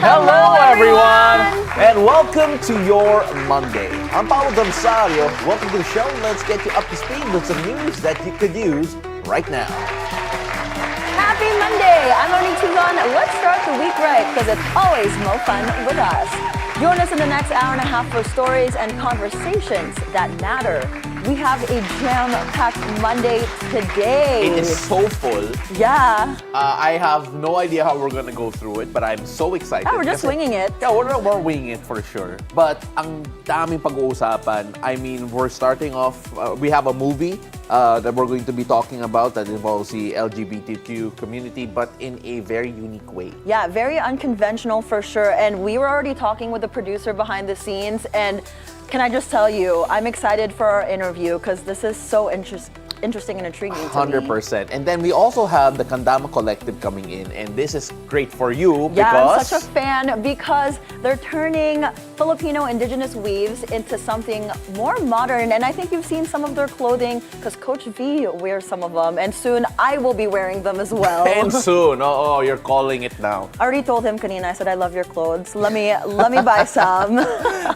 Hello, everyone, and welcome to your Monday. I'm Paolo del Rosario. Welcome to the show. Let's get you up to speed with some news that you could use right now. Happy Monday! I'm Monique Tuzon. Let's start the week right, because it's always more fun with us. Join us in the next hour and a half for stories and conversations that matter. We have a jam-packed Monday today. It is so full. Yeah. I have no idea how we're gonna go through it, but I'm so excited. Yeah, we're just winging it. Yeah, we're winging it for sure. But ang daming pag-uusapan. I mean, we're starting off, we have a movie that we're going to be talking about that involves the LGBTQ community, but in a very unique way. Yeah, very unconventional for sure. And we were already talking with the producer behind the scenes, and can I just tell you, I'm excited for our interview because this is so interesting and intriguing to me. 100%. And then we also have the Kandama Collective coming in, and this is great for you yeah, because... I'm such a fan because they're turning Filipino indigenous weaves into something more modern, and I think you've seen some of their clothing because Coach V wears some of them, and soon I will be wearing them as well. And soon, oh, you're calling it now. I already told him kanina, I said I love your clothes. Let me buy some.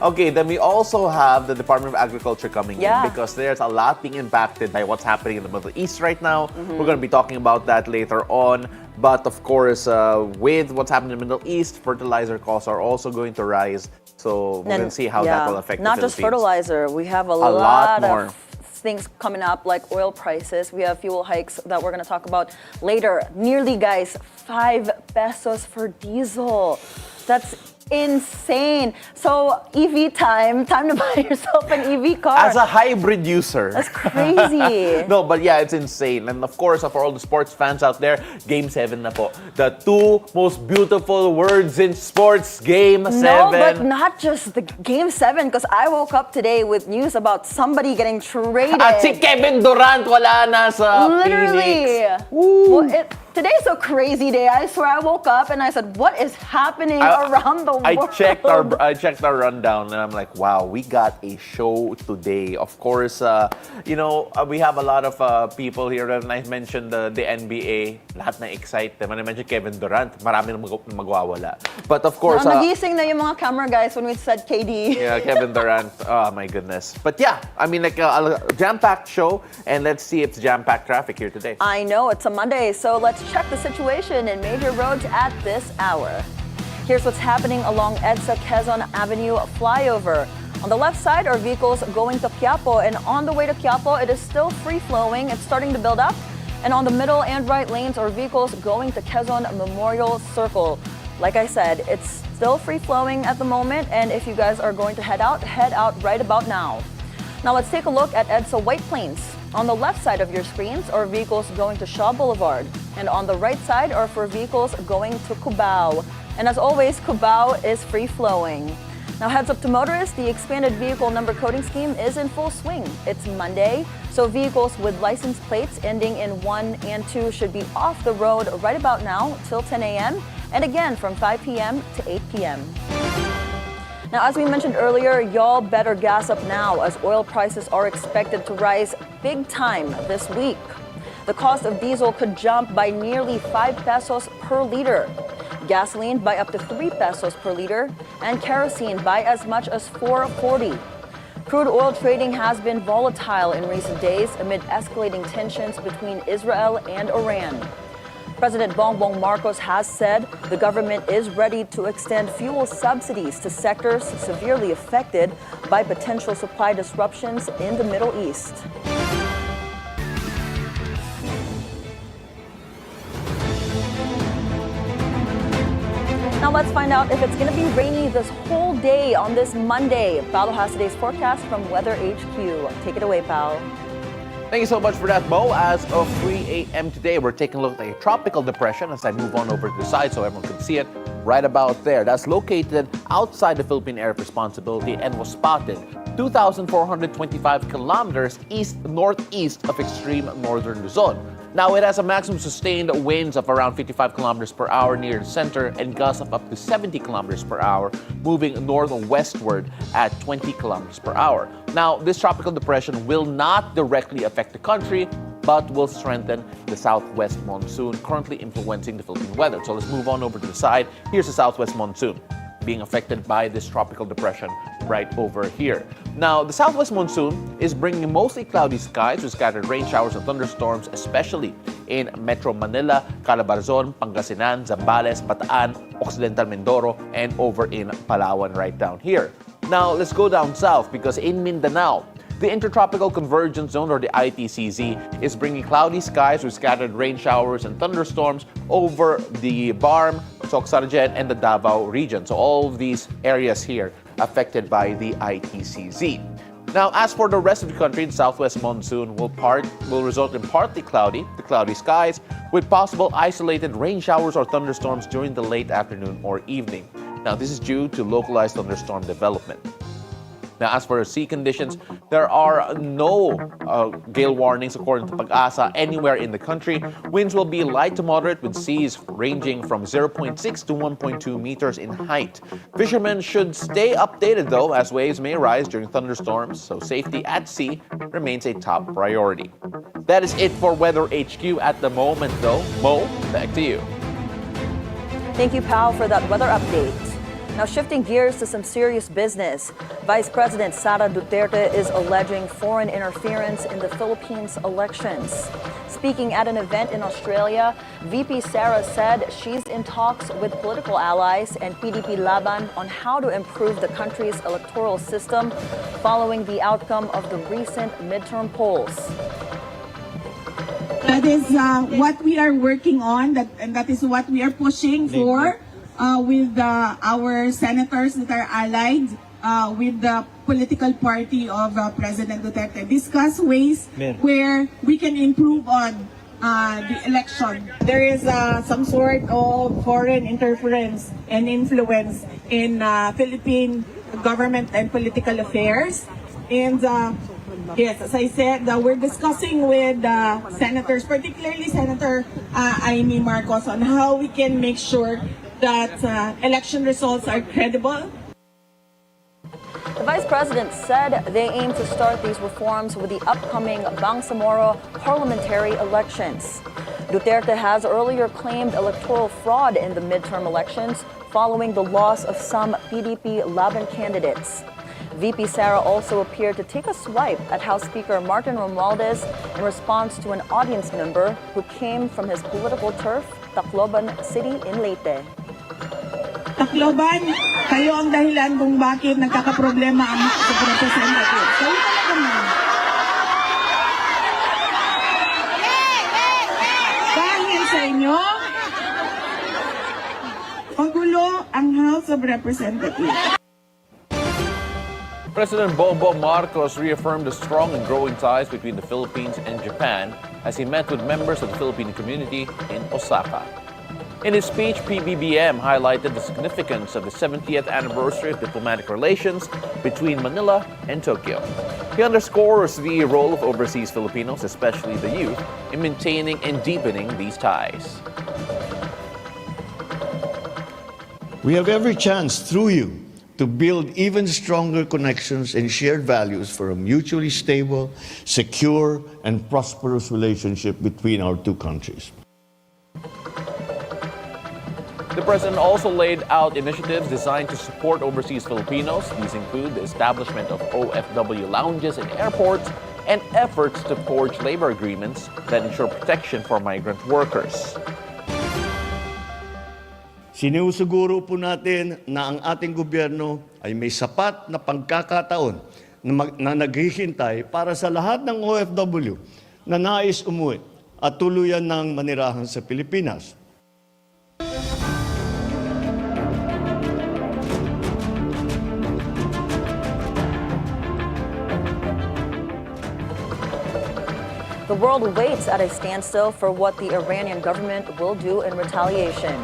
Okay, then we also have the Department of Agriculture coming Yeah. in because there's a lot being impacted by what's happening in the Middle East right now. We're going to be talking about that later on. But of course, with what's happening in the Middle East, fertilizer costs are also going to rise. So we're going to see how that will affect not the just Philippines. fertilizer. We have a lot lot more of things coming up like oil prices. We have fuel hikes that we're going to talk about later. Nearly, guys, 5 pesos for diesel. That's insane. So EV time to buy yourself an EV car. As a hybrid user. That's crazy. No, but yeah, it's insane. And of course, for all the sports fans out there, Game 7 na po. The 2 most beautiful words in sports, Game 7. No, but not just the Game 7, because I woke up today with news about somebody getting traded. At si Kevin Durant wala na sa Literally. Phoenix. Woo. Well, today's a crazy day. I swear I woke up and I said, what is happening around the world? I checked our rundown and I'm like, wow, we got a show today. Of course, we have a lot of people here. And I mentioned the NBA, lahat na excited. When I mentioned Kevin Durant, marami na magwawala. But of course, nagising na yung mga camera guys when we said KD. Yeah, Kevin Durant. Oh my goodness. But yeah, I mean, like a jam-packed show, and let's see if it's jam-packed traffic here today. I know it's a Monday, so let's check the situation in major roads at this hour. Here's what's happening along EDSA Quezon Avenue flyover. On the left side are vehicles going to Quiapo, and on the way to Quiapo, it is still free-flowing. It's starting to build up. And on the middle and right lanes are vehicles going to Quezon Memorial Circle. Like I said, it's still free-flowing at the moment, and if you guys are going to head out right about now. Now let's take a look at EDSA White Plains. On the left side of your screens are vehicles going to Shaw Boulevard, and on the right side are for vehicles going to Cubao. And as always, Cubao is free-flowing. Now heads up to motorists, the expanded vehicle number coding scheme is in full swing. It's Monday, so vehicles with license plates ending in 1 and 2 should be off the road right about now till 10 a.m. and again from 5 p.m. to 8 p.m. Now, as we mentioned earlier, y'all better gas up now as oil prices are expected to rise big time this week. The cost of diesel could jump by nearly 5 pesos per liter, gasoline by up to 3 pesos per liter, and kerosene by as much as 4.40. Crude oil trading has been volatile in recent days amid escalating tensions between Israel and Iran. President Bongbong Marcos has said the government is ready to extend fuel subsidies to sectors severely affected by potential supply disruptions in the Middle East. Now let's find out if it's going to be rainy this whole day on this Monday. Paolo has today's forecast from Weather HQ. Take it away, Paolo. Thank you so much for that, Mo. As of 3 a.m. today, we're taking a look at a tropical depression as I move on over to the side so everyone can see it right about there. That's located outside the Philippine Area of Responsibility and was spotted 2,425 kilometers east-northeast of extreme northern Luzon. Now, it has a maximum sustained winds of around 55 kilometers per hour near the center and gusts of up to 70 kilometers per hour, moving northwestward at 20 kilometers per hour. Now, this tropical depression will not directly affect the country, but will strengthen the southwest monsoon currently influencing the Philippine weather. So let's move on over to the side. Here's the southwest monsoon being affected by this tropical depression right over here. Now, the southwest monsoon is bringing mostly cloudy skies with scattered rain showers and thunderstorms, especially in Metro Manila, Calabarzon, Pangasinan, Zambales, Bataan, Occidental Mindoro, and over in Palawan right down here. Now, let's go down south because in Mindanao, the Intertropical Convergence Zone, or the ITCZ, is bringing cloudy skies with scattered rain showers and thunderstorms over the Barm, Soxargen, and the Davao region. So all of these areas here affected by the ITCZ. Now, as for the rest of the country, the southwest monsoon will result in partly cloudy to cloudy skies with possible isolated rain showers or thunderstorms during the late afternoon or evening. Now, this is due to localized thunderstorm development. Now, as for sea conditions, there are no gale warnings according to Pag-asa anywhere in the country. Winds will be light to moderate with seas ranging from 0.6 to 1.2 meters in height. Fishermen should stay updated though, as waves may rise during thunderstorms, so safety at sea remains a top priority. That is it for Weather HQ at the moment though. Mo, back to you. Thank you, Pao, for that weather update. Now, shifting gears to some serious business, Vice President Sara Duterte is alleging foreign interference in the Philippines' elections. Speaking at an event in Australia, VP Sara said she's in talks with political allies and PDP Laban on how to improve the country's electoral system following the outcome of the recent midterm polls. That is what we are working on, and that is what we are pushing for. With our senators that are allied with the political party of President Duterte. Discuss ways where we can improve on the election. There is some sort of foreign interference and influence in Philippine government and political affairs. And yes, as I said, we're discussing with senators, particularly Senator Amy Marcos, on how we can make sure that election results are credible. The Vice President said they aim to start these reforms with the upcoming Bangsamoro parliamentary elections. Duterte has earlier claimed electoral fraud in the midterm elections following the loss of some PDP Laban candidates. VP Sara also appeared to take a swipe at House Speaker Martin Romualdez in response to an audience member who came from his political turf, Tacloban City in Leyte. Tacloban, kayo ang dahilan kung bakit nagkakaproblema ang sa representative. Kayo talaga man. Dahil sa inyo, magulo ang House of Representatives. President Bongbong Marcos reaffirmed the strong and growing ties between the Philippines and Japan as he met with members of the Philippine community in Osaka. In his speech, PBBM highlighted the significance of the 70th anniversary of diplomatic relations between Manila and Tokyo. He underscores the role of overseas Filipinos, especially the youth, in maintaining and deepening these ties. We have every chance through you to build even stronger connections and shared values for a mutually stable, secure, and prosperous relationship between our two countries. The president also laid out initiatives designed to support overseas Filipinos. These include the establishment of OFW lounges in airports and efforts to forge labor agreements that ensure protection for migrant workers. Sinusuguro po natin na ang ating gobyerno ay may sapat na pagkakataon na naghihintay para sa lahat ng OFW na nais umuwi at tuluyan ng manirahan sa Pilipinas. The world waits at a standstill for what the Iranian government will do in retaliation.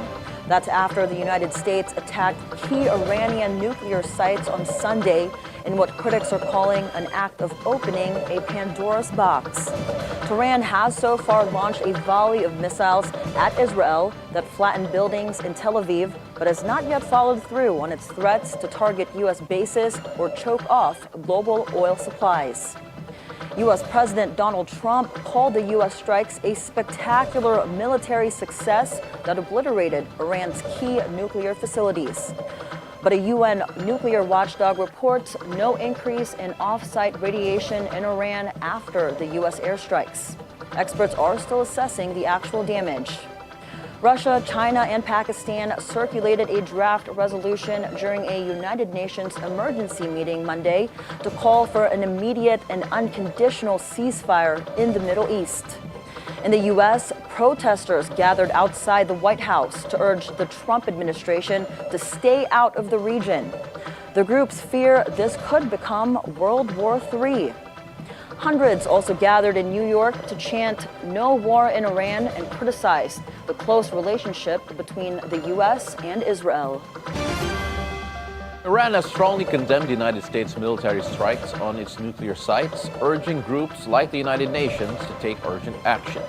That's after the United States attacked key Iranian nuclear sites on Sunday in what critics are calling an act of opening a Pandora's box. Tehran has so far launched a volley of missiles at Israel that flattened buildings in Tel Aviv, but has not yet followed through on its threats to target U.S. bases or choke off global oil supplies. U.S. President Donald Trump called the U.S. strikes a spectacular military success that obliterated Iran's key nuclear facilities. But a UN nuclear watchdog reports no increase in off-site radiation in Iran after the U.S. airstrikes. Experts are still assessing the actual damage. Russia, China, and Pakistan circulated a draft resolution during a United Nations emergency meeting Monday to call for an immediate and unconditional ceasefire in the Middle East. In the U.S., protesters gathered outside the White House to urge the Trump administration to stay out of the region. The groups fear this could become World War III. Hundreds also gathered in New York to chant "No war in Iran" and criticize the close relationship between the U.S. and Israel. Iran has strongly condemned the United States military strikes on its nuclear sites, urging groups like the United Nations to take urgent action.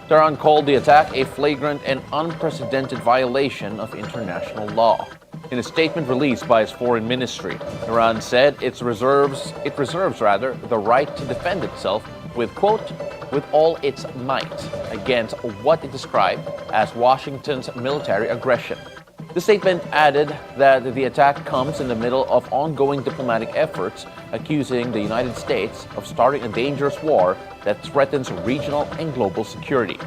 Tehran called the attack a flagrant and unprecedented violation of international law. In a statement released by its foreign ministry, Iran said it reserves the right to defend itself with, quote, with all its might against what it described as Washington's military aggression. The statement added that the attack comes in the middle of ongoing diplomatic efforts accusing the United States of starting a dangerous war that threatens regional and global security.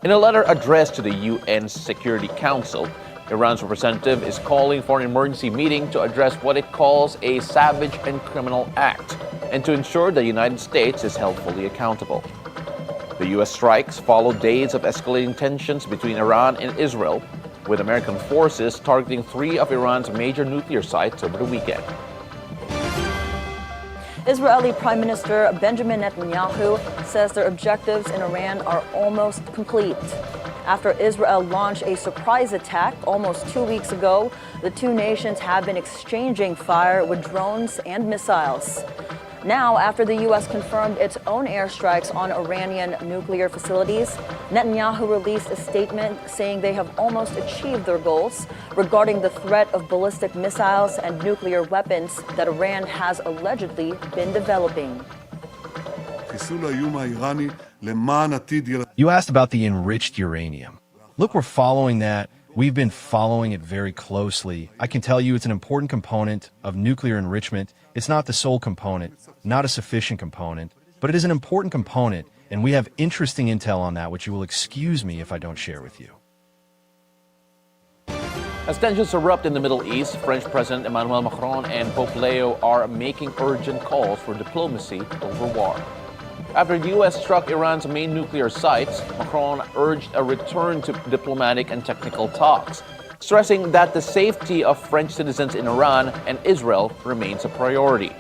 In a letter addressed to the UN Security Council, Iran's representative is calling for an emergency meeting to address what it calls a savage and criminal act and to ensure the United States is held fully accountable. The U.S. strikes followed days of escalating tensions between Iran and Israel, with American forces targeting 3 of Iran's major nuclear sites over the weekend. Israeli Prime Minister Benjamin Netanyahu says their objectives in Iran are almost complete. After Israel launched a surprise attack almost 2 weeks ago, the two nations have been exchanging fire with drones and missiles. Now, after the U.S. confirmed its own airstrikes on Iranian nuclear facilities, Netanyahu released a statement saying they have almost achieved their goals regarding the threat of ballistic missiles and nuclear weapons that Iran has allegedly been developing. You asked about the enriched uranium. Look, we're following that. We've been following it very closely. I can tell you it's an important component of nuclear enrichment. It's not the sole component, not a sufficient component, but it is an important component, and we have interesting intel on that, which you will excuse me if I don't share with you. As tensions erupt in the Middle East, French President Emmanuel Macron and Pope Leo are making urgent calls for diplomacy over war. After the U.S. struck Iran's main nuclear sites, Macron urged a return to diplomatic and technical talks, stressing that the safety of French citizens in Iran and Israel remains a priority.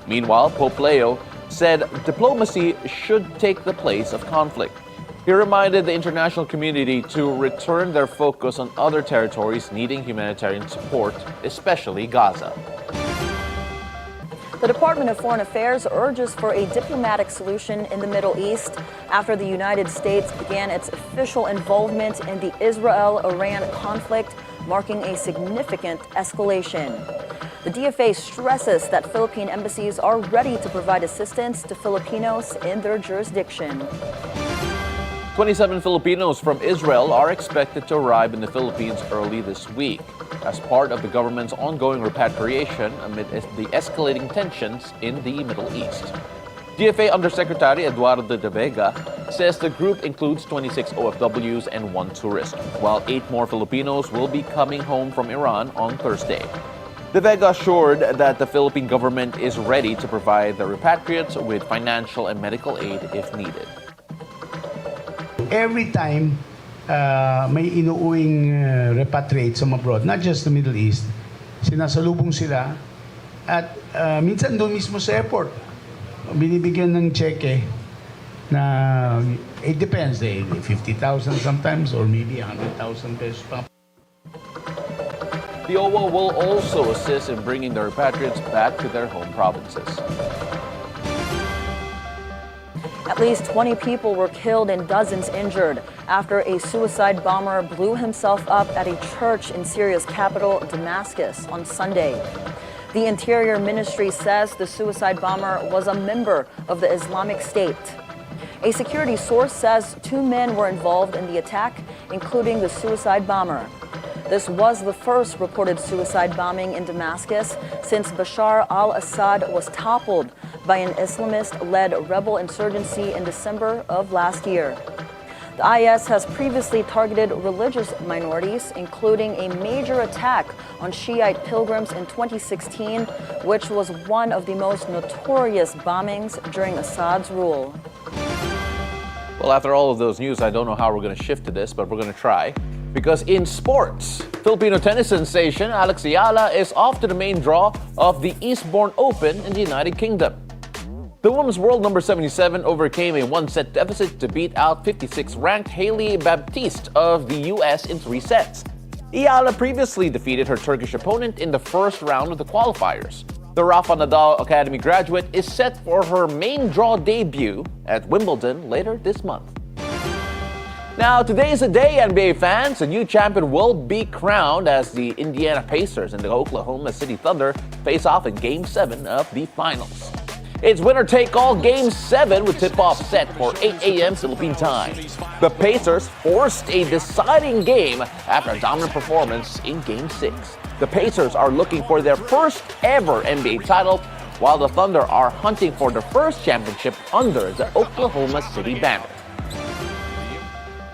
Meanwhile, Pope Leo said diplomacy should take the place of conflict. He reminded the international community to return their focus on other territories needing humanitarian support, especially Gaza. The Department of Foreign Affairs urges for a diplomatic solution in the Middle East after the United States began its official involvement in the Israel-Iran conflict, marking a significant escalation. The DFA stresses that Philippine embassies are ready to provide assistance to Filipinos in their jurisdiction. 27 Filipinos from Israel are expected to arrive in the Philippines early this week as part of the government's ongoing repatriation amid the escalating tensions in the Middle East. DFA Undersecretary Eduardo de Vega says the group includes 26 OFWs and 1 tourist, while 8 more Filipinos will be coming home from Iran on Thursday. De Vega assured that the Philippine government is ready to provide the repatriates with financial and medical aid if needed. Every time may inuuwing repatriates from abroad, not just the Middle East, sinasalubong sila at minsan doon mismo sa airport, binibigyan ng cheque na it depends, 50,000 sometimes or maybe 100,000 pesos pa. The OWA will also assist in bringing the repatriates back to their home provinces. At least 20 people were killed and dozens injured after a suicide bomber blew himself up at a church in Syria's capital, Damascus, on Sunday. The Interior Ministry says the suicide bomber was a member of the Islamic State. A security source says 2 men were involved in the attack, including the suicide bomber. This was the first reported suicide bombing in Damascus since Bashar al-Assad was toppled by an Islamist-led rebel insurgency in December of last year. The IS has previously targeted religious minorities, including a major attack on Shiite pilgrims in 2016, which was one of the most notorious bombings during Assad's rule. Well, after all of those news, I don't know how we're going to shift to this, but we're going to try. Because in sports, Filipino tennis sensation Alex Ayala is off to the main draw of the Eastbourne Open in the United Kingdom. The women's world number 77 overcame a 1-set deficit to beat out 56th-ranked Hailey Baptiste of the U.S. in 3 sets. Ayala previously defeated her Turkish opponent in the first round of the qualifiers. The Rafa Nadal Academy graduate is set for her main draw debut at Wimbledon later this month. Now, today is the day, NBA fans. A new champion will be crowned as the Indiana Pacers and the Oklahoma City Thunder face off in Game 7 of the Finals. It's winner-take-all Game 7 with tip-off set for 8 a.m. Philippine time. The Pacers forced a deciding game after a dominant performance in Game 6. The Pacers are looking for their first ever NBA title, while the Thunder are hunting for their first championship under the Oklahoma City banner.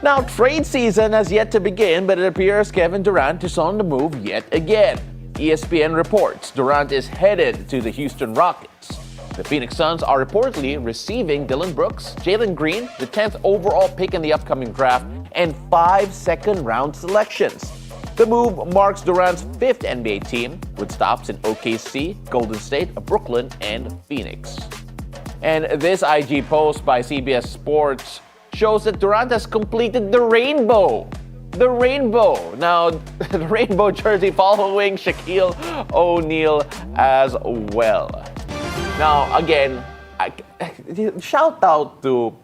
Now, trade season has yet to begin, but it appears Kevin Durant is on the move yet again. ESPN reports Durant is headed to the Houston Rockets. The Phoenix Suns are reportedly receiving Dillon Brooks, Jalen Green, the 10th overall pick in the upcoming draft, and 5 second-round selections. The move marks Durant's 5th NBA team, with stops in OKC, Golden State, Brooklyn, and Phoenix. And this IG post by CBS Sports shows that Durant has completed the rainbow. The rainbow. Now, the rainbow jersey following Shaquille O'Neal as well. Now, again, shout out to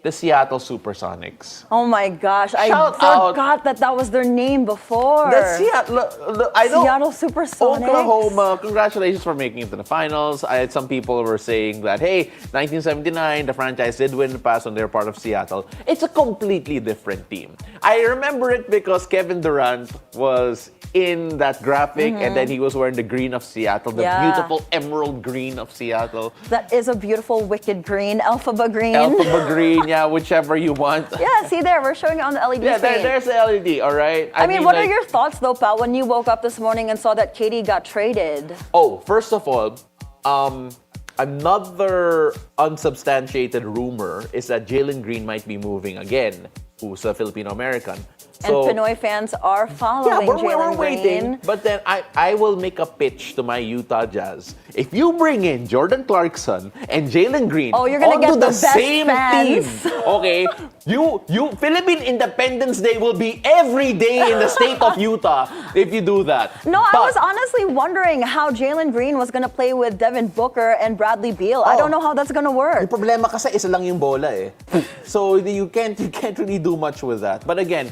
the Seattle Supersonics. Oh my gosh, I Shout out. forgot that was their name before. The Seattle Supersonics. Oklahoma, congratulations for making it to the finals. Some people were saying that, hey, 1979, the franchise did win the pass on their part of Seattle. It's a completely different team. I remember it because Kevin Durant was in that graphic and then he was wearing the green of Seattle, the beautiful emerald green of Seattle. That is a beautiful wicked green, Elphaba green. Elphaba green, yeah, whichever you want. Yeah, see there, we're showing it on the LED Yeah, screen. there's the LED, all right? I mean, what are your thoughts though, pal, when you woke up this morning and saw that Katie got traded? Oh, first of all, another unsubstantiated rumor is that Jalen Green might be moving again, who's a Filipino-American. And Pinoy fans are following we're Jalen waiting. Green. But then I will make a pitch to my Utah Jazz. If you bring in Jordan Clarkson and Jalen Green you're gonna get the best same fans. team, okay? You Philippine Independence Day will be every day in the state of Utah if you do that. No, I was honestly wondering how Jalen Green was gonna play with Devin Booker and Bradley Beal. I don't know how that's gonna work. Yung problema kasi isa lang yung bola eh. So you can't really do much with that. But again,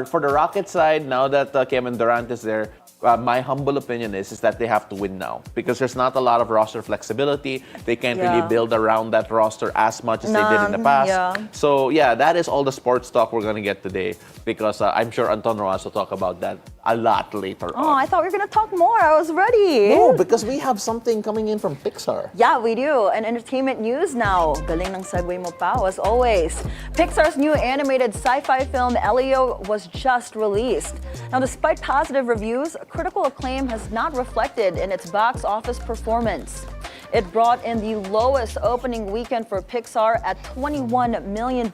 for the Rockets side, now that Kevin Durant is there, my humble opinion is that they have to win now because there's not a lot of roster flexibility. They can't really build around that roster as much as they did in the past. Yeah. So yeah, that is all the sports talk we're gonna get today because I'm sure Anton Rojas will talk about that a lot later Oh, on. I thought we were gonna talk more. I was ready. No, because we have something coming in from Pixar. Yeah, we do. And entertainment news now. Galing ng segue mo, pao, as always. Pixar's new animated sci-fi film, Elio, was just released. Now, despite positive reviews, critical acclaim has not reflected in its box office performance. It brought in the lowest opening weekend for Pixar at $21 million,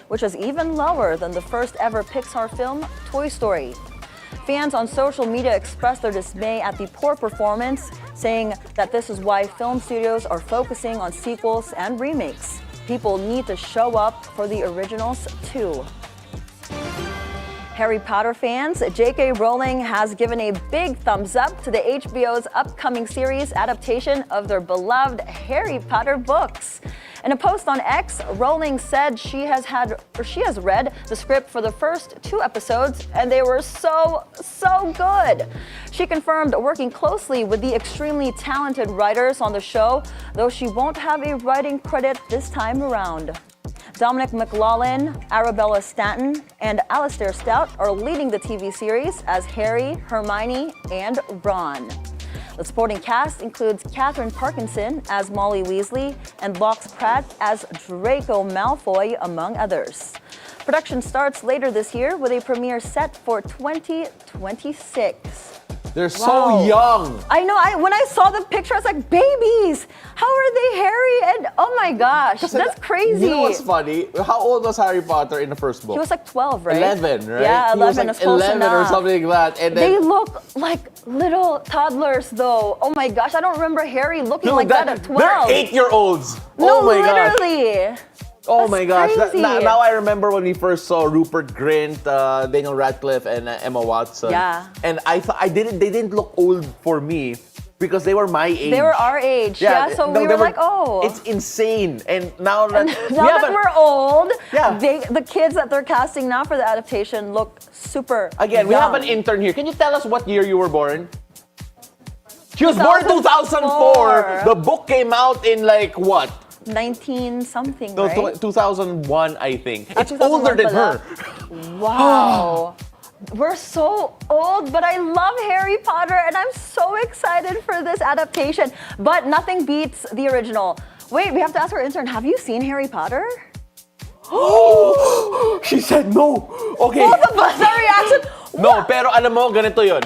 which is even lower than the first ever Pixar film, Toy Story. Fans on social media expressed their dismay at the poor performance, saying that this is why film studios are focusing on sequels and remakes. People need to show up for the originals too. Harry Potter fans, J.K. Rowling has given a big thumbs up to the HBO's upcoming series adaptation of their beloved Harry Potter books. In a post on X, Rowling said she has read the script for the first 2 episodes and they were so good. She confirmed working closely with the extremely talented writers on the show, though she won't have a writing credit this time around. Dominic McLaughlin, Arabella Stanton, and Alistair Stout are leading the TV series as Harry, Hermione, and Ron. The supporting cast includes Catherine Parkinson as Molly Weasley and Locke Pratt as Draco Malfoy, among others. Production starts later this year with a premiere set for 2026. They're so young. I know. When I saw the picture, I was like, babies! How are they Harry? And oh my gosh, that's crazy. You know what's funny? How old was Harry Potter in the first book? He was like 12, right? 11, right? Yeah, 11 He was like is close 11 enough. or something like that. And then, They look like little toddlers, though. Oh my gosh, I don't remember Harry looking like that at 12. They're 8-year-olds. No, Oh my gosh. literally. Oh That's my gosh. crazy. Now I remember when we first saw Rupert Grint, Daniel Radcliffe, and Emma Watson. Yeah. And I thought they didn't look old for me because they were my age. They were our age. Yeah, so no, we they were like, oh. It's insane. And now that, Now that we're old, Yeah. the kids that they're casting now for the adaptation look super Again, we have an young. intern here. Can you tell us what year you were born? She was born 2004. 2004. The book came out in like what? 19 something, No, right? 2001, I think. It's 2001 older than pala. her. Wow. We're so old, but I love Harry Potter and I'm so excited for this adaptation. But nothing beats the original. Wait, we have to ask our intern, have you seen Harry Potter? She said no. Okay. Oh, the buzzer reaction. No, pero alam mo, ganito yun.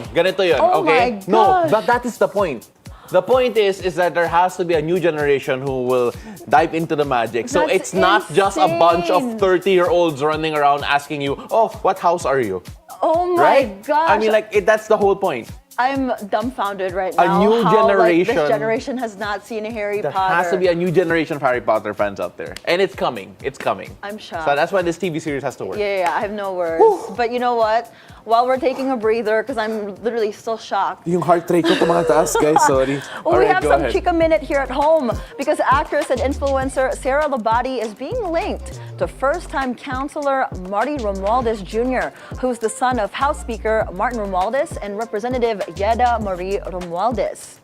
Oh okay? my No, gosh. but that is the point. The point is that there has to be a new generation who will dive into the magic. So That's it's not just a bunch of insane. 30-year-olds running around asking you, oh, what house are you? Oh my Right? gosh. I mean, that's the whole point. I'm dumbfounded right A now. new how, generation- this generation has not seen Harry There Potter. has to be a new generation of Harry Potter fans out there. And it's coming. It's coming. I'm shocked. So that's why this TV series has to work. Yeah, I have no words. But you know what? While we're taking a breather, because I'm literally still shocked. Yung heart rate ko tumataas, guys. Sorry. Well, All we right, have go some ahead. Chica Minute here at home because actress and influencer Sarah Labati is being linked to first-time counselor Mari Romualdez Jr., who's the son of House Speaker Martin Romualdez and Representative Yeda Marie Romualdez.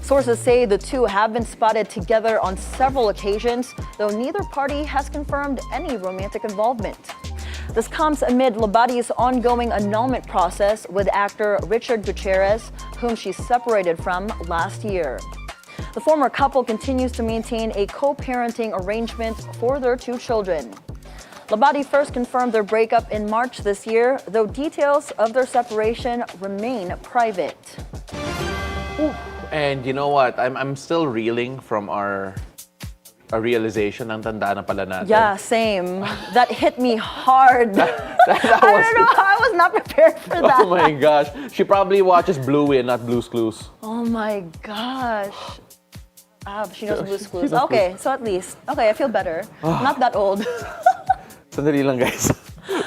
Sources say the two have been spotted together on several occasions, though neither party has confirmed any romantic involvement. This comes amid Labati's ongoing annulment process with actor Richard Gutierrez, whom she separated from last year. The former couple continues to maintain a co-parenting arrangement for their 2 children. Labati first confirmed their breakup in March this year, though details of their separation remain private. And you know what? I'm still reeling from our realization ng tanda na pala natin. Yeah, same. That hit me hard. I don't know how I was not prepared for that. Oh my gosh. She probably watches Bluey and not Blue's Clues. Oh my gosh. She knows Blue's Clues. She knows Okay, so at least. Okay, I feel better. Not that old. Sandali lang, guys.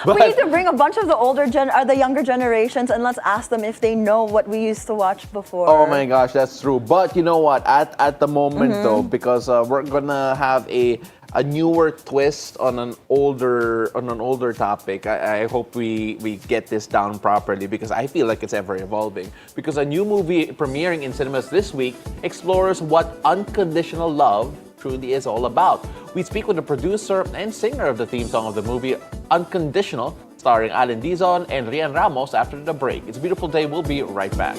We need to bring a bunch of the younger generations and let's ask them if they know what we used to watch before. Oh my gosh, that's true. But you know what? At the moment though, because we're gonna have a newer twist on an older topic. I hope we get this down properly because I feel like it's ever evolving. Because a new movie premiering in cinemas this week explores what unconditional love truly is all about. We speak with the producer and singer of the theme song of the movie Unconditional, starring Dizon and Rhian Ramos after the break. It's a beautiful day. We'll be right back.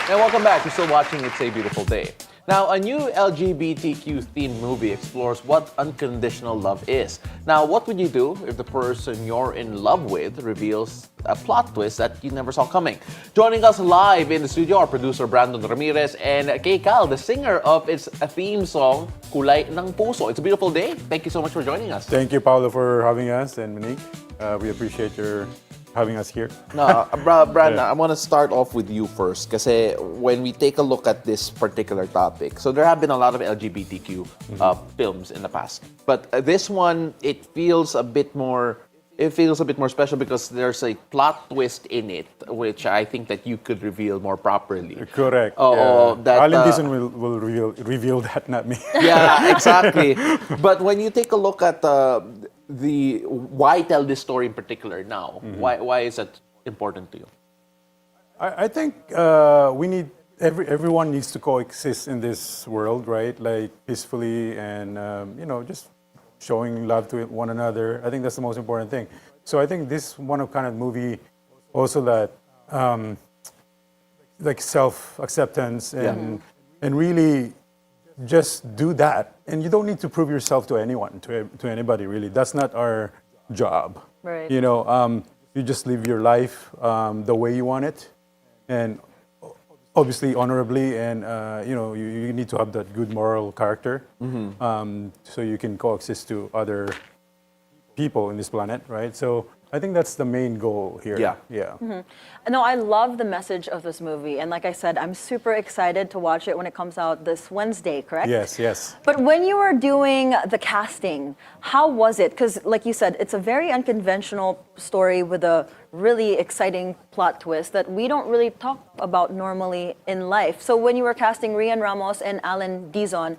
And welcome back. You're still watching It's a Beautiful Day. Now, a new LGBTQ-themed movie explores what unconditional love is. Now, what would you do if the person you're in love with reveals a plot twist that you never saw coming? Joining us live in the studio are producer Brandon Ramirez and Kaye Cal, the singer of its theme song, Kulay ng Puso. It's a beautiful day. Thank you so much for joining us. Thank you, Paolo, for having us, and Monique. We appreciate your having us here. No, Brandon, I want to start off with you first. Because when we take a look at this particular topic, so there have been a lot of LGBTQ films in the past. But this one, it feels a bit more special because there's a plot twist in it, which I think that you could reveal more properly. Correct. That, Alan Dizon will reveal that, not me. Yeah, exactly. But when you take a look at why tell this story in particular now? Why is that important to you? I think we need everyone needs to coexist in this world, right? Like peacefully and just showing love to one another. I think that's the most important thing. So I think this one of kind of movie also that like self-acceptance and really just do that. And you don't need to prove yourself to anyone, to anybody really. That's not our job. Right. You just live your life the way you want it, and obviously honorably, and you need to have that good moral character, so you can coexist to other people in this planet, right? So I think that's the main goal here. Yeah. No, I love the message of this movie. And like I said, I'm super excited to watch it when it comes out this Wednesday, correct? Yes. But when you were doing the casting, how was it? Because like you said, it's a very unconventional story with a really exciting plot twist that we don't really talk about normally in life. So when you were casting Rhian Ramos and Alan Dizon,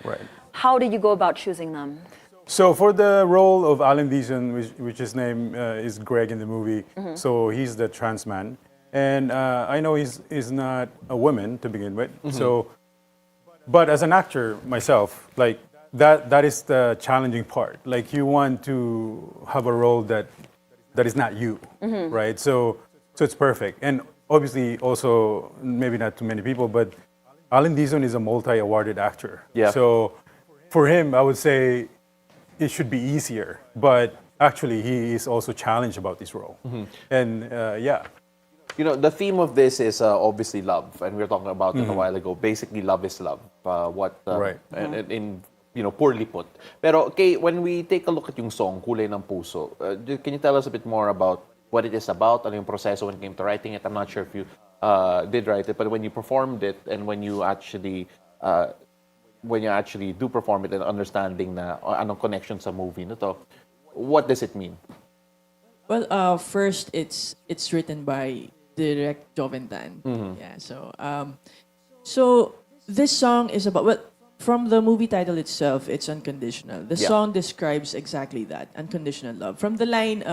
how did you go about choosing them? So for the role of Alan Dizon, which his name is Greg in the movie, so he's the trans man. And I know he's not a woman to begin with. So, but as an actor myself, like that is the challenging part. Like you want to have a role that is not you, right? So it's perfect. And obviously also, maybe not too many people, but Alan Dizon is a multi-awarded actor. Yeah. So for him, I would say, it should be easier, but actually he is also challenged about this role. And the theme of this is obviously love, and we were talking about it a while ago. Basically, love is love. In poorly put. Pero okay, when we take a look at yung song Kulay ng Puso, can you tell us a bit more about what it is about? Ano yung proseso when it came to writing it? I'm not sure if you did write it, but when you performed it and when you actually do perform it and understanding na anong connection sa movie na to, what does it mean? Well, first it's written by Direct Joventan. Yeah, so this song is about, from the movie title itself, it's Unconditional. The song describes exactly that, unconditional love. From the line,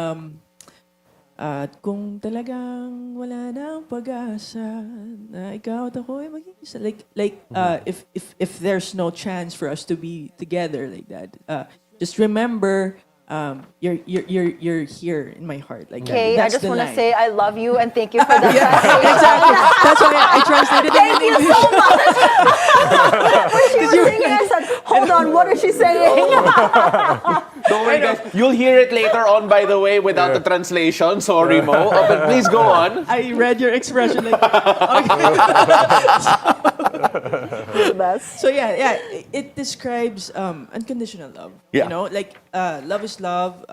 kung talagang wala nang pag-asa na ikaw at ako ay mag-iisa. If there's no chance for us to be together like that, just remember you're here in my heart. Like Okay, that. I just want to say I love you and thank you for that. Exactly. That's why I translated it. Thank you so much. When she was singing, I said, hold on, what is she saying? Don't worry, guys. You'll hear it later on, by the way, without the translation. Sorry, Mo. But please go on. I read your expression like So it describes unconditional love. Yeah. Love is love.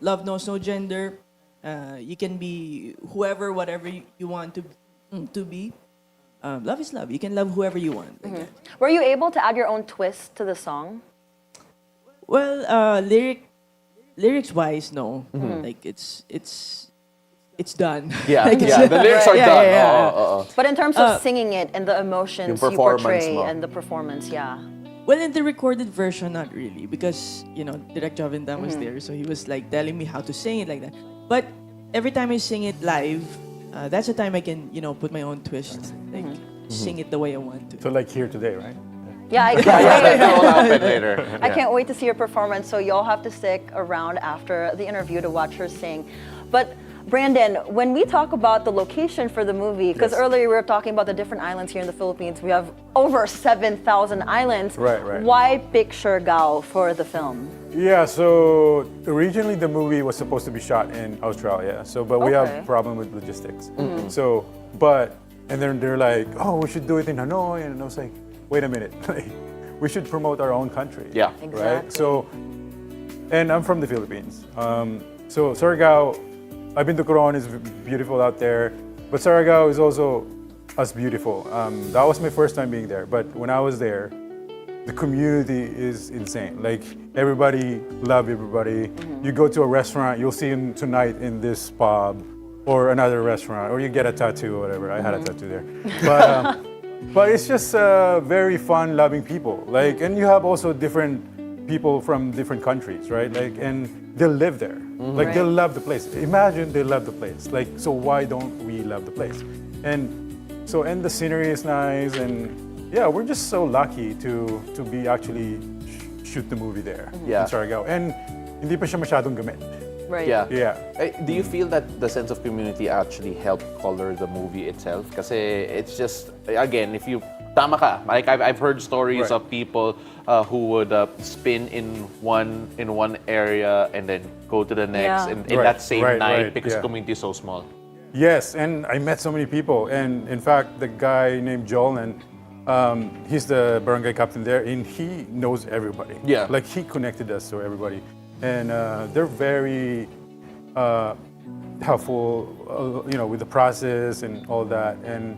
Love knows no gender. You can be whatever you want to be. Love is love. You can love whoever you want. Were you able to add your own twist to the song? Well, lyrics wise, no. Like it's done. Yeah, Like, the lyrics are done. Yeah. But in terms of singing it and the emotions Yung you performance portray mo. and the performance, Well, in the recorded version, not really, because Direct Joventan was there, so he was like telling me how to sing it like that. But every time I sing it live, that's the time I can put my own twist, like sing it the way I want to. so like here today, right? Yeah, I can't wait. That will happen later. I can't wait to see your performance, so you'll have to stick around after the interview to watch her sing. But Brandon, when we talk about the location for the movie, because Yes. earlier we were talking about the different islands here in the Philippines, we have over 7,000 islands. Right, right. Why pick Siargao for the film? Yeah, so originally the movie was supposed to be shot in Australia. So, but we have Okay. a problem with logistics. So, and then they're like, oh, we should do it in Hanoi. And I was like, wait a minute. Like, we should promote our own country. Yeah. Right? Exactly. So, and I'm from the Philippines. So Siargao, I've been to Coron, it's beautiful out there. But Siargao is also as beautiful. That was my first time being there. But when I was there, the community is insane. Like, everybody love everybody. You go to a restaurant, you'll see them tonight in this pub or another restaurant, or you get a tattoo or whatever. I had a tattoo there. But it's just very fun, loving people. Like, and you have also different people from different countries, right? Like, and they'll live there. Like, Right. they'll love the place. Imagine they love the place. Like, so why don't we love the place? And the scenery is nice, and yeah, we're just so lucky to be actually shoot the movie there Yeah. in Siargao. And hindi pa siya masyadong gamit. Right. Yeah. Yeah. Do you feel that the sense of community actually helped color the movie itself? Kasi it's just, again, if you, tama ka, like I've heard stories Right. of people who would spin in one area and then go to the next Yeah. in Right, that same right, night right, because yeah. the community is so small. Yes, and I met so many people. And in fact, the guy named Joel, and he's the barangay captain there, and he knows everybody. Yeah. Like, he connected us to everybody. And they're very helpful, with the process and all that. And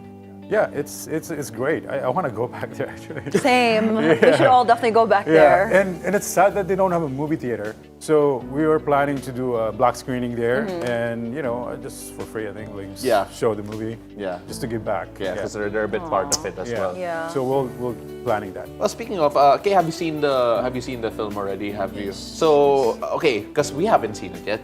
yeah, it's great. I want to go back there, actually. Same. We should all definitely go back Yeah, there. and it's sad that they don't have a movie theater. So we were planning to do a black screening there, and just for free, I think, like just Yeah. show the movie. Yeah. Just to give back. Yeah, because they're a bit part of it as well. Yeah. So we'll planning that. Well, speaking of, Kay, have you seen the film already? Have you? So, okay, because we haven't seen it yet.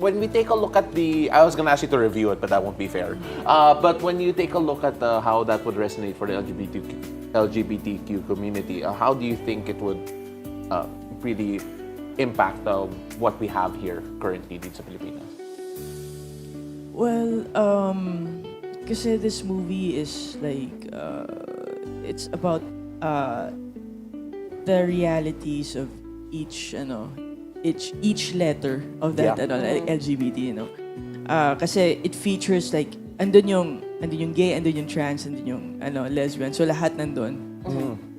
When we take a look at I was gonna ask you to review it, but that won't be fair. But when you take a look at how that would resonate for the LGBTQ community, how do you think it would really impact what we have here currently in the Philippines? Well, kasi this movie is like, it's about the realities of each letter of that LGBT, kasi it features like andun yung gay, andun yung trans, andun yung lesbian, so lahat nandun.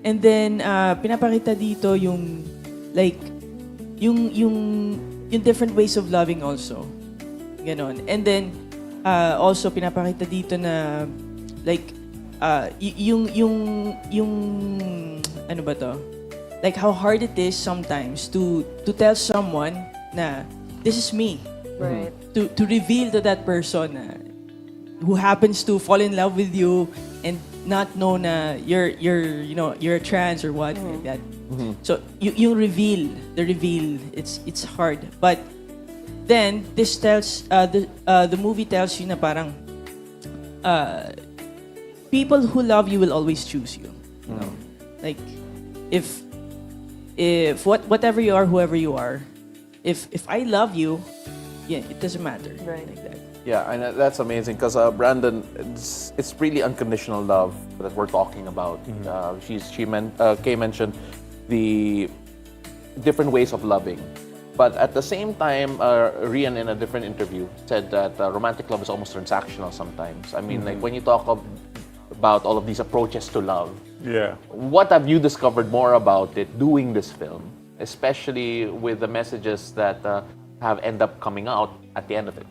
And then pinapakita dito yung like yung different ways of loving also. Ganon. And then also pinapakita dito na like yung ano ba to? Like how hard it is sometimes to tell someone na this is me. Right. To reveal to that person who happens to fall in love with you and not know na you're trans or what like that. So yung reveal, the reveal, it's hard. But then this tells the movie tells you na parang people who love you will always choose you. You know? Like if whatever you are, whoever you are, if I love you, yeah, it doesn't matter. Right. Like that. Yeah, and that's amazing because Brandon, it's really unconditional love that we're talking about. Kay mentioned the different ways of loving, but at the same time, Rhian in a different interview said that romantic love is almost transactional sometimes. I mean, like when you talk about all of these approaches to love, Yeah. what have you discovered more about it doing this film, especially with the messages that have end up coming out at the end of it?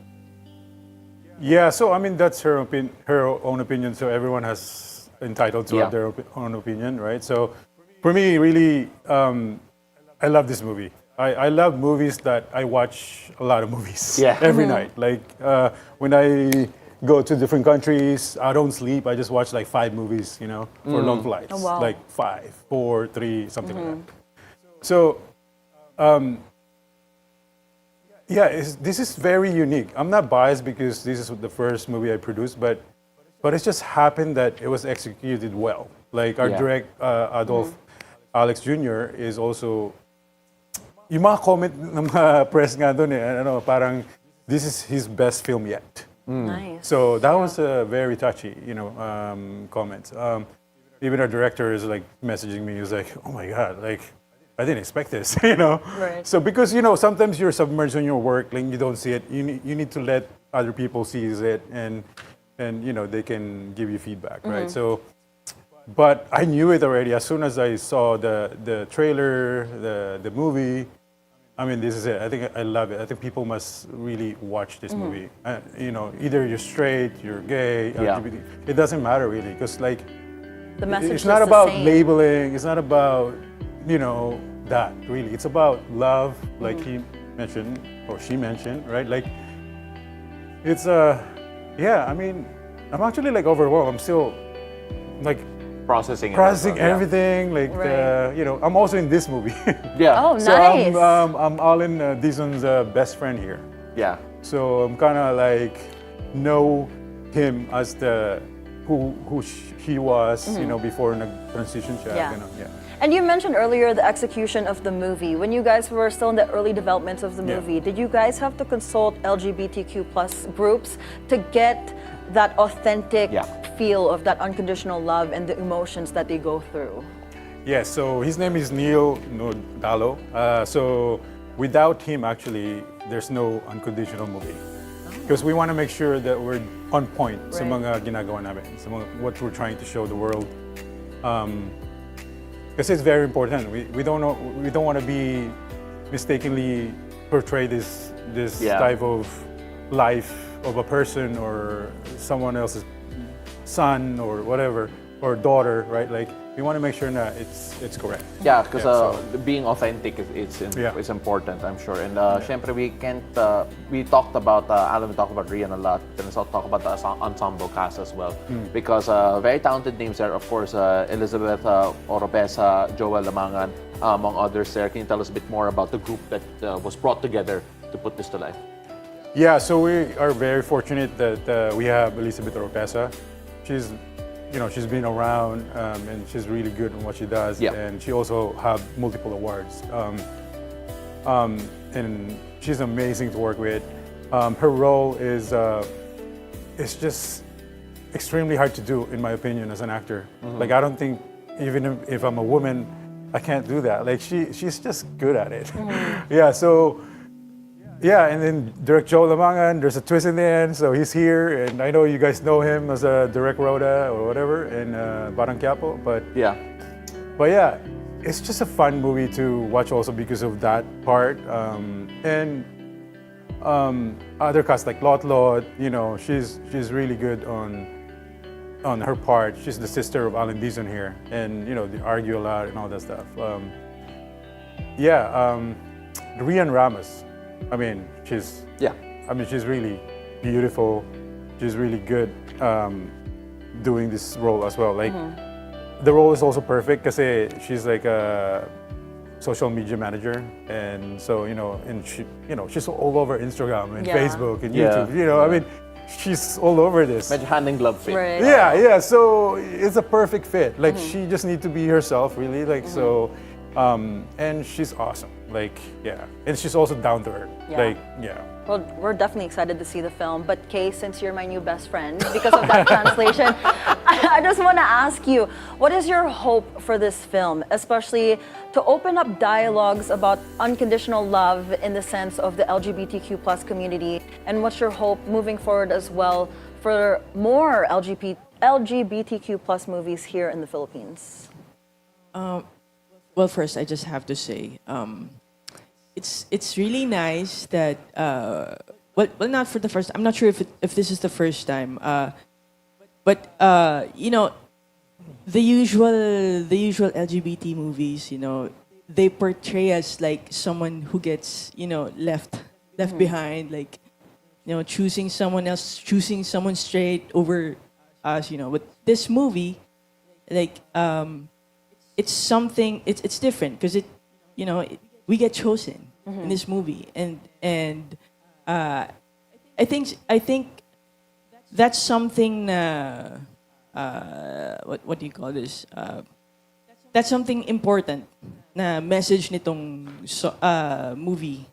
Yeah, so I mean that's her own opinion. So everyone has entitled to have their own opinion, right? So for me, really, I love this movie. I love movies that I watch a lot of movies every night. Like when I go to different countries, I don't sleep. I just watch like 5 movies, for long flights. Oh, wow. Like 5, 4, 3, something like that. So. This is very unique. I'm not biased because this is the first movie I produced, but it just happened that it was executed well. Like our direct Adolf Alex Jr. is also yung mga comment ng mga press nga doon parang this is his best film yet. Nice. So that was a very touchy, comment. Even our director is like messaging me. He was like, "Oh my God, like I didn't expect this," Right. So because sometimes you're submerged in your work, like you don't see it. You need to let other people see it, and they can give you feedback, right? So, but I knew it already as soon as I saw the trailer, the movie. I mean, this is it. I think I love it. I think people must really watch this movie. Either you're straight, you're gay, LGBT. It doesn't matter really, because like The message it's not is the about same. labeling. It's not about that really. It's about love, like he mentioned or she mentioned, right? Like it's I mean, I'm actually like overwhelmed. I'm still like Processing everything. Like Right. I'm also in this movie. Yeah. Oh, So nice. I'm all in Dizon's best friend here. Yeah. So I'm kind of like know him as who he was, before nag-transition siya. Yeah. Ganun, yeah. And you mentioned earlier the execution of the movie. When you guys were still in the early development of the Yeah. movie, did you guys have to consult LGBTQ plus groups to get that authentic Yeah. feel of that unconditional love and the emotions that they go through? Yeah, so his name is Neil Nodalo. So without him, actually, there's no Unconditional movie. Because we want to make sure that we're on point sa Right. mga ginagawa namin, sa what we're trying to show the world. Because it's very important. We don't want to be mistakenly portray this type of life of a person or someone else's son or whatever or daughter, right? Like we want to make sure that it's correct. Yeah, because so- being authentic Yeah. is important, I'm sure. And syempre, we can't. We talked about Alan. We talked about Rhian a lot. Then also talk about the ensemble cast as well, because very talented names there. Of course, Elizabeth Oropesa, Joel Lamangan, among others. There, can you tell us a bit more about the group that was brought together to put this to life? Yeah, so we are very fortunate that we have Elizabeth Oropesa. She's been around and she's really good in what she does. Yeah. And she also have multiple awards. And she's amazing to work with. Her role is just extremely hard to do, in my opinion, as an actor. Like I don't think even if I'm a woman, I can't do that. Like she's just good at it. Yeah. So. Yeah, and then Direct Joe Lamangan, there's a twist in the end, so he's here, and I know you guys know him as a Direct Rhoda or whatever in Barang Quiapo, but Yeah. yeah, it's just a fun movie to watch also because of that part. And other cast like Lot Lot, she's really good on her part. She's the sister of Alan Dizon here, and they argue a lot and all that stuff. Rhian Ramos. I mean, she's really beautiful. She's really good doing this role as well. Like, the role is also perfect because she's like a social media manager, and so and she's all over Instagram and Yeah. Facebook and Yeah. YouTube. I mean, she's all over this. Medyo hand in glove fit. Right. Yeah. So it's a perfect fit. Like she just needs to be herself, really. Like so, and she's awesome. Like and she's also down to earth. Yeah. Like Well, we're definitely excited to see the film. But Kaye, since you're my new best friend, because of that translation, I just want to ask you, what is your hope for this film, especially to open up dialogues about unconditional love in the sense of the LGBTQ plus community, and what's your hope moving forward as well for more LGBTQ plus movies here in the Philippines? Well, first, I just have to say, it's really nice that well, not for the first. I'm not sure if this is the first time, but the usual LGBT movies, they portray us like someone who gets left behind, like choosing someone else, choosing someone straight over us, But this movie, like it's something. It's different because we get chosen in this movie, and I think that's something. What do you call this? That's something important na message nitong movie,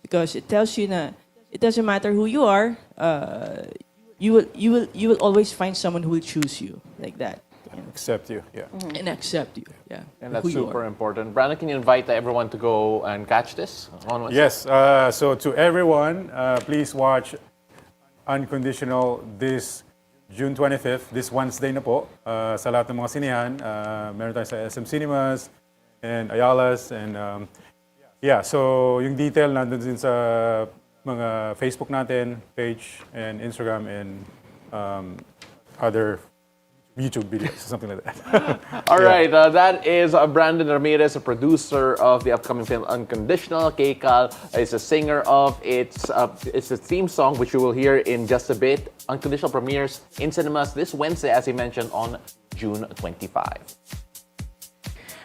because it tells you na it doesn't matter who you are. You will always find someone who will choose you like that. Accept you, yeah. And accept you, yeah. And that's who you super are. important. Brandon, can you invite everyone to go and catch this? Yes, so to everyone, please watch Unconditional this June 25th, this Wednesday na po, sa lahat ng mga sinihan. Meron tayo sa SM Cinemas and Ayala's. And yeah, so yung detail nandun din sa mga Facebook natin, page, and Instagram, and other YouTube videos, something like that. All right, that is Brandon Ramirez, a producer of the upcoming film Unconditional. Kaye Cal is a singer of it's a theme song, which you will hear in just a bit. Unconditional premieres in cinemas this Wednesday, as he mentioned, on June 25.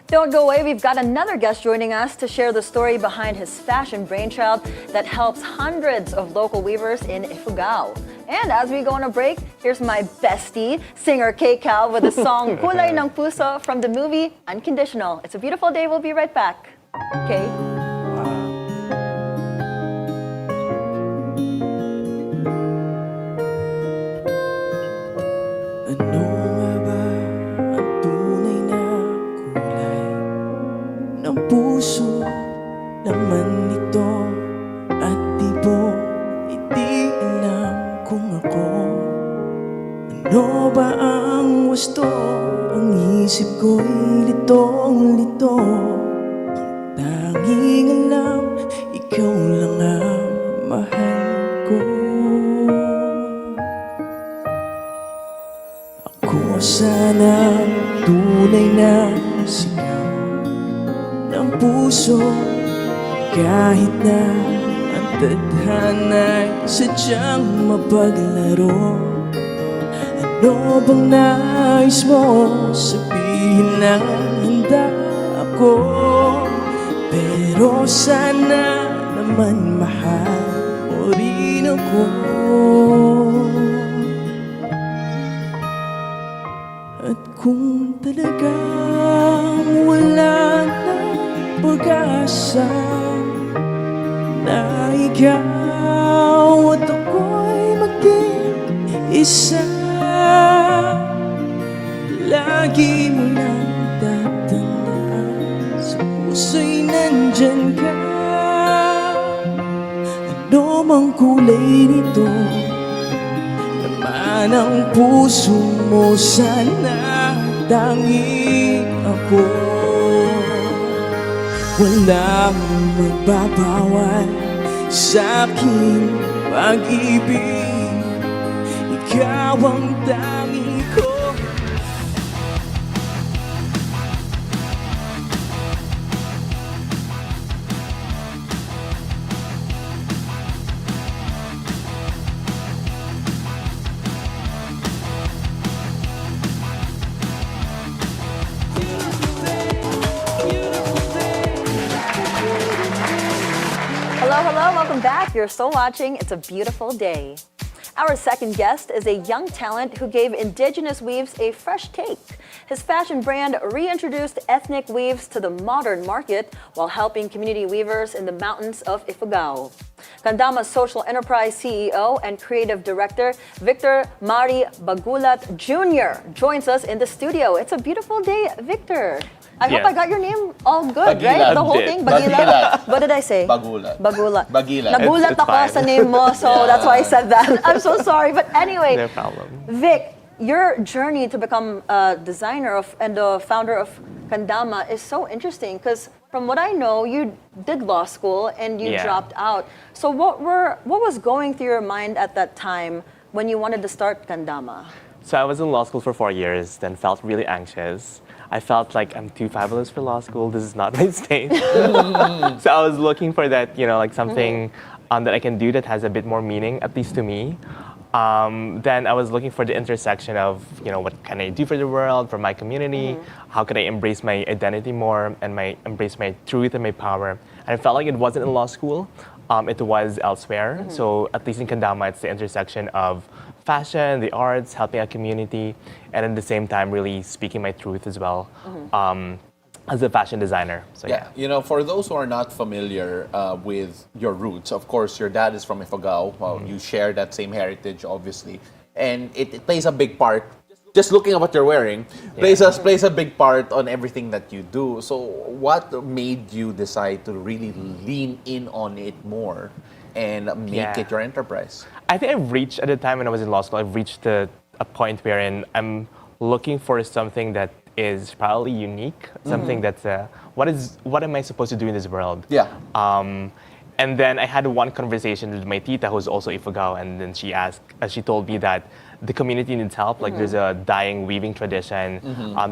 Don't go away, we've got another guest joining us to share the story behind his fashion brainchild that helps hundreds of local weavers in Ifugao. And as we go on a break, here's my bestie, singer Kaye Cal, with the song Kulay ng Puso from the movie Unconditional. It's a beautiful day, we'll be right back. Kaye? Ano nga ba ang tunay na kulay ng puso naman ito at di mo hindi alam kung ako ano ba ang gusto ang isip ko'y litong-lito ang tanging alam ikaw lang ang mahal ko. Ako sana tunay na sigaw ng puso kahit na ang tadhana'y sadyang mapaglaro. Ano bang nais mo sabihin na handa ako? Pero sana naman mahal mo rin ako. At kung talagang wala na pag-asa na ikaw at ako'y maging isa, lagi mo lang tatandaan sa puso'y nandyan ka. Ano mang kulay nito naman ang puso mo, sana tangi ako. Walang magbabawal sa aking pag-ibig, ikaw ang tangi ko. Hello, welcome back. You're still watching It's a Beautiful Day. Our second guest is a young talent who gave indigenous weaves a fresh take. His fashion brand reintroduced ethnic weaves to the modern market while helping community weavers in the mountains of Ifugao. Kandama's social enterprise CEO and creative director, Victor Mari Baguilat Jr. joins us in the studio. It's a beautiful day, Victor. I hope I got your name all good, right? The whole thing? Baguilat. What did I say? Bagulat. Bagulat. Baguilat. Nagulat It's ako fine. sa name mo, so that's why I said that. I'm so sorry. But anyway, No problem. Vic, your journey to become a designer and the founder of Kandama is so interesting because from what I know, you did law school and you Yeah. dropped out. So what was going through your mind at that time when you wanted to start Kandama? So I was in law school for 4 years, then felt really anxious. I felt like I'm too fabulous for law school. This is not my stage. So I was looking for that, like something that I can do that has a bit more meaning, at least to me. Then I was looking for the intersection of, what can I do for the world, for my community? How can I embrace my identity more and embrace my truth and my power? And I felt like it wasn't in law school. It was elsewhere. So at least in Kandama, it's the intersection of fashion, the arts, helping a community, and at the same time really speaking my truth as well. as a fashion designer. So yeah. You know, for those who are not familiar with your roots, of course, your dad is from Ifugao. Well, you share that same heritage, obviously, and it plays a big part. Just looking at what you're wearing plays a big part on everything that you do. So, what made you decide to really lean in on it more and make it your enterprise? I think I've reached, at the time when I was in law school, I've reached a point wherein I'm looking for something that is probably unique, something that's what am I supposed to do in this world? Yeah. And then I had one conversation with my tita, who's also Ifugao, and then she told me that the community needs help. Like there's a dyeing, weaving tradition.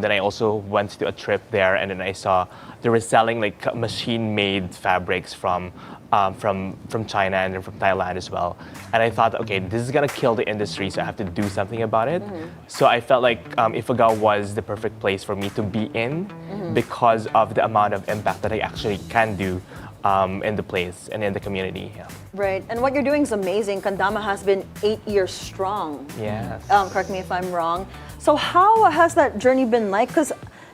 Then I also went to a trip there, and then I saw they were selling like machine-made fabrics from China and then from Thailand as well. And I thought, okay, this is gonna kill the industry, so I have to do something about it. So I felt like Ifugao was the perfect place for me to be in because of the amount of impact that I actually can do in the place and in the community. Yeah. Right, and what you're doing is amazing. Kandama has been 8 years strong. Yes. Correct me if I'm wrong. So how has that journey been like? Because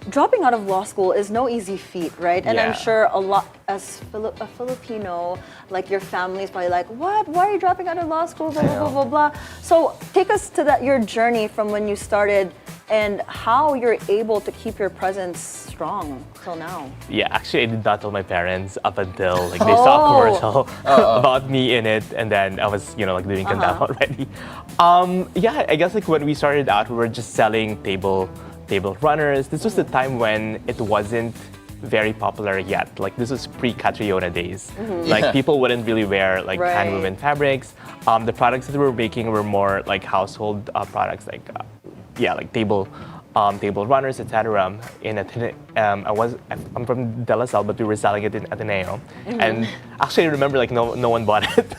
dropping out of law school is no easy feat, right? And I'm sure a lot, as a Filipino, like your family is probably like, what? Why are you dropping out of law school? Blah, blah, blah, blah, blah. So take us to your journey from when you started and how you're able to keep your presence strong till now. Yeah, actually I did not tell my parents up until like they saw a commercial about me in it, and then I was, like doing Kandama already. Yeah, I guess like when we started out, we were just selling table runners. This was the time when it wasn't very popular yet. Like this was pre-Catriona days. Like people wouldn't really wear like hand-woven fabrics. The products that we were making were more like household products, like like table runners, etc. I'm from De La Salle, but we were selling it in Ateneo, and actually I remember like no one bought it.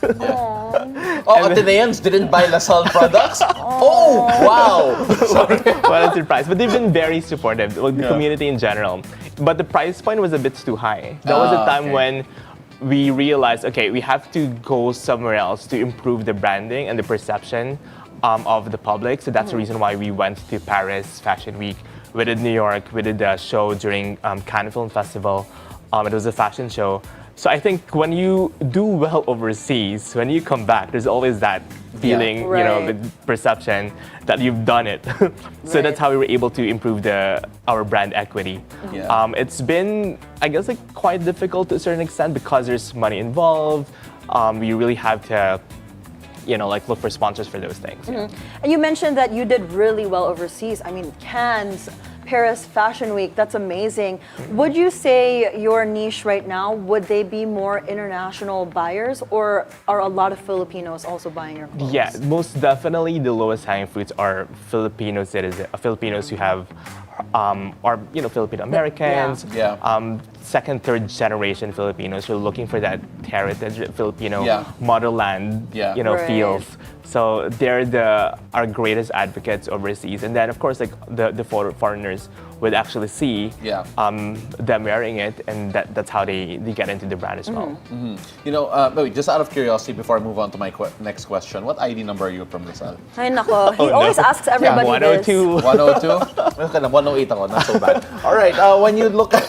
Ateneans didn't buy La Salle products? Oh, wow! Sorry. What a surprise. But they've been very supportive, like the community in general. But the price point was a bit too high. That was a time when we realized, okay, we have to go somewhere else to improve the branding and the perception of the public. So that's the reason why we went to Paris Fashion Week. We did New York. We did a show during Cannes Film Festival. It was a fashion show. So I think when you do well overseas, when you come back, there's always that feeling, the perception that you've done it. So that's how we were able to improve our brand equity. It's been, I guess, like quite difficult to a certain extent because there's money involved. We really have to look for sponsors for those things. And you mentioned that you did really well overseas. I mean, Cannes, Paris Fashion Week, that's amazing. Would you say your niche right now, would they be more international buyers, or are a lot of Filipinos also buying your clothes? Yeah, most definitely the lowest hanging fruits are Filipino citizens, Filipinos who have are Filipino Americans, second, third generation Filipinos who are looking for that heritage Filipino motherland, feels. So they're our greatest advocates overseas, and then of course like the foreigners would actually see them wearing it, and that's how they get into the brand as well. Wait, just out of curiosity, before I move on to my next question, what ID number are you from Rizal? Ay nako, he always asks everybody 102. 102? Okay, 108 ako, not so bad. All right, when you look at...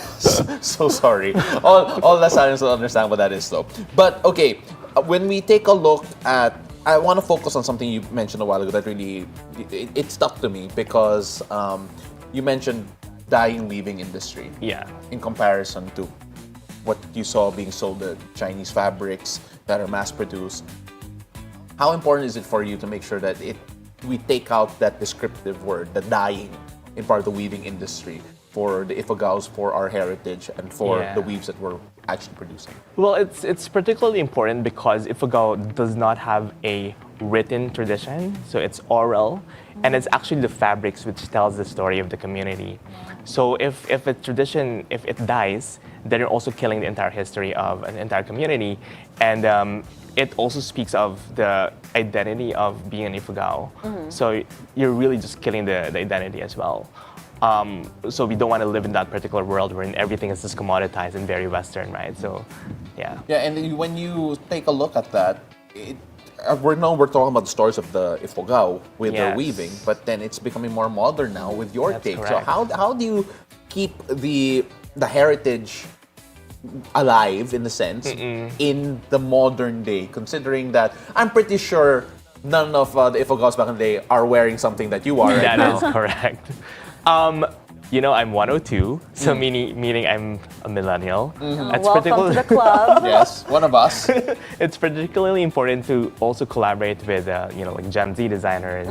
so sorry. All Lasalans will understand what that is though. But okay, when we take a look at... I want to focus on something you mentioned a while ago that really... It stuck to me because you mentioned dyeing weaving industry. Yeah. In comparison to what you saw being sold, the Chinese fabrics that are mass-produced. How important is it for you to make sure that we take out that descriptive word, the dyeing, in part of the weaving industry for the Ifugaos, for our heritage, and for the weaves that we're actually producing? Well, it's particularly important because Ifugao does not have a written tradition, so it's oral, and it's actually the fabrics which tells the story of the community. So if a tradition, if it dies, then you're also killing the entire history of an entire community, and it also speaks of the identity of being an Ifugao. So you're really just killing the identity as well. So we don't want to live in that particular world where everything is just commoditized and very Western, right? So, yeah. Yeah, and when you take a look at that, we're talking about the stories of the Ifugao with their weaving, but then it's becoming more modern now with your take. Correct. So how do you keep the the heritage alive in a sense in the modern day, considering that I'm pretty sure none of the Ifugaos back in the day are wearing something that you are right That now. is correct. You know, I'm 102, so meaning I'm a millennial. It's Welcome to the club. Yes, one of us. It's particularly important to also collaborate with, like Gen Z designers.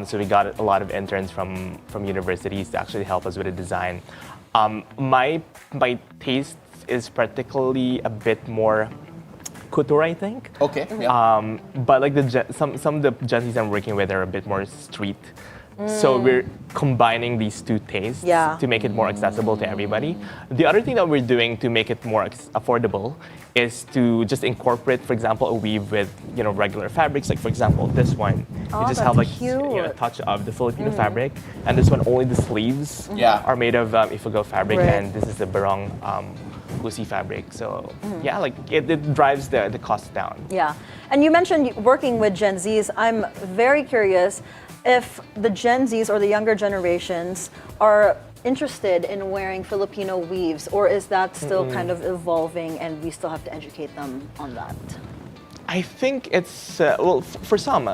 So we got a lot of interns from universities to actually help us with the design. My taste is particularly a bit more couture, I think. Okay. Yeah. But like some of the Gen Zs I'm working with are a bit more street. So we're combining these two tastes to make it more accessible to everybody. The other thing that we're doing to make it more affordable is to just incorporate, for example, a weave with regular fabrics. Like for example, this one, you just have like a touch of the Filipino fabric, and this one only the sleeves are made of Ifugao fabric, and this is the barong Husi fabric. So yeah, like it drives the cost down. Yeah, and you mentioned working with Gen Zs. I'm very curious if the Gen Zs or the younger generations are interested in wearing Filipino weaves, or is that still kind of evolving and we still have to educate them on that? I think it's for some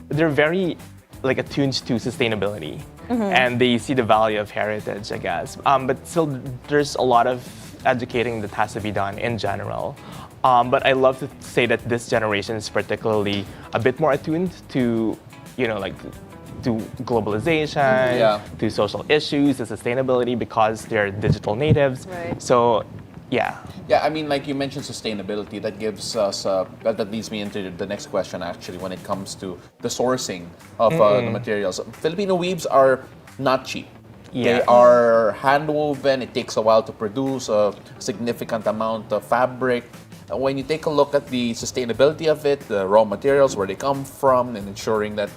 they're very like attuned to sustainability and they see the value of heritage, I guess. But still, there's a lot of educating that has to be done in general. But I love to say that this generation is particularly a bit more attuned to, to globalization, to social issues, to sustainability, because they're digital natives. Right. So, yeah. Yeah, I mean, like you mentioned sustainability, that gives us, that leads me into the next question actually when it comes to the sourcing of the materials. Filipino weaves are not cheap. Yeah. They are hand woven, it takes a while to produce a significant amount of fabric. When you take a look at the sustainability of it, the raw materials, where they come from, and ensuring that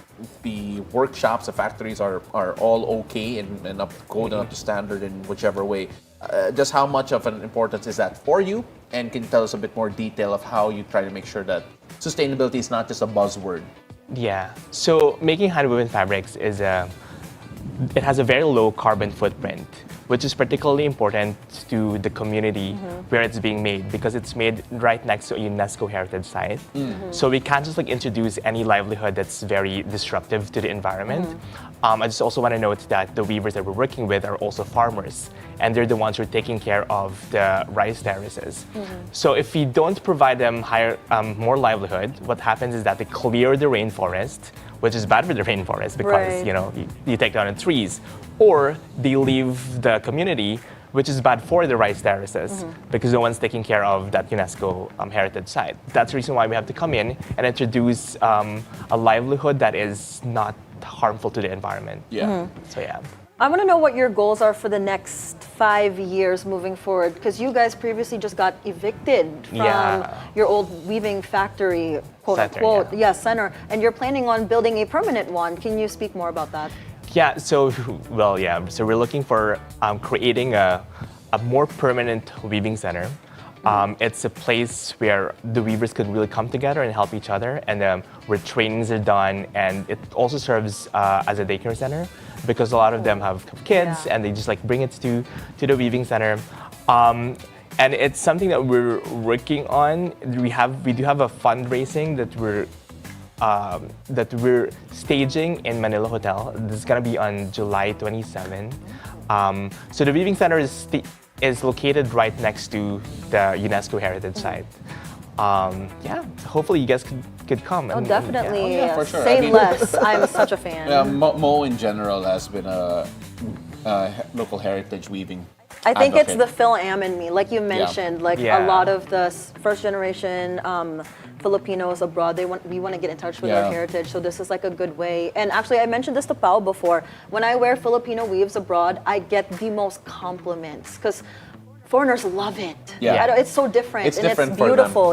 the workshops, the factories are all okay and up to code and up to standard in whichever way, just how much of an importance is that for you? And can you tell us a bit more detail of how you try to make sure that sustainability is not just a buzzword? Yeah. So making hand-woven fabrics it has a very low carbon footprint, which is particularly important to the community where it's being made, because it's made right next to a UNESCO heritage site. So we can't just introduce any livelihood that's very disruptive to the environment. I just also want to note that the weavers that we're working with are also farmers, and they're the ones who are taking care of the rice terraces. So if we don't provide them more livelihood, what happens is that they clear the rainforest, which is bad for the rainforest because you take down the trees, or they leave the community, which is bad for the rice terraces because no one's taking care of that UNESCO heritage site. That's the reason why we have to come in and introduce a livelihood that is not harmful to the environment. So yeah. I want to know what your goals are for the next 5 years moving forward, because you guys previously just got evicted from your old weaving factory, quote unquote, center, and you're planning on building a permanent one. Can you speak more about that? Yeah, so we're looking for creating a more permanent weaving center. It's a place where the weavers could really come together and help each other, and where trainings are done, and it also serves as a daycare center, because a lot of them have kids and they just bring it to the weaving center. And it's something that we're working on. We do have a fundraising that we're staging in Manila Hotel. This is gonna be on July 27. So the weaving center is located right next to the UNESCO heritage site. Hopefully you guys could come. Oh, definitely. for sure. Say less. I'm such a fan. Mo in general has been a local heritage weaving I think it's advocate. the Phil-Am in me, like you mentioned. A lot of the first generation Filipinos abroad, we want to get in touch with their heritage. So this is a good way. And actually, I mentioned this to Pao before. When I wear Filipino weaves abroad, I get the most compliments because foreigners love it. It's so different. It's different it's for them. beautiful.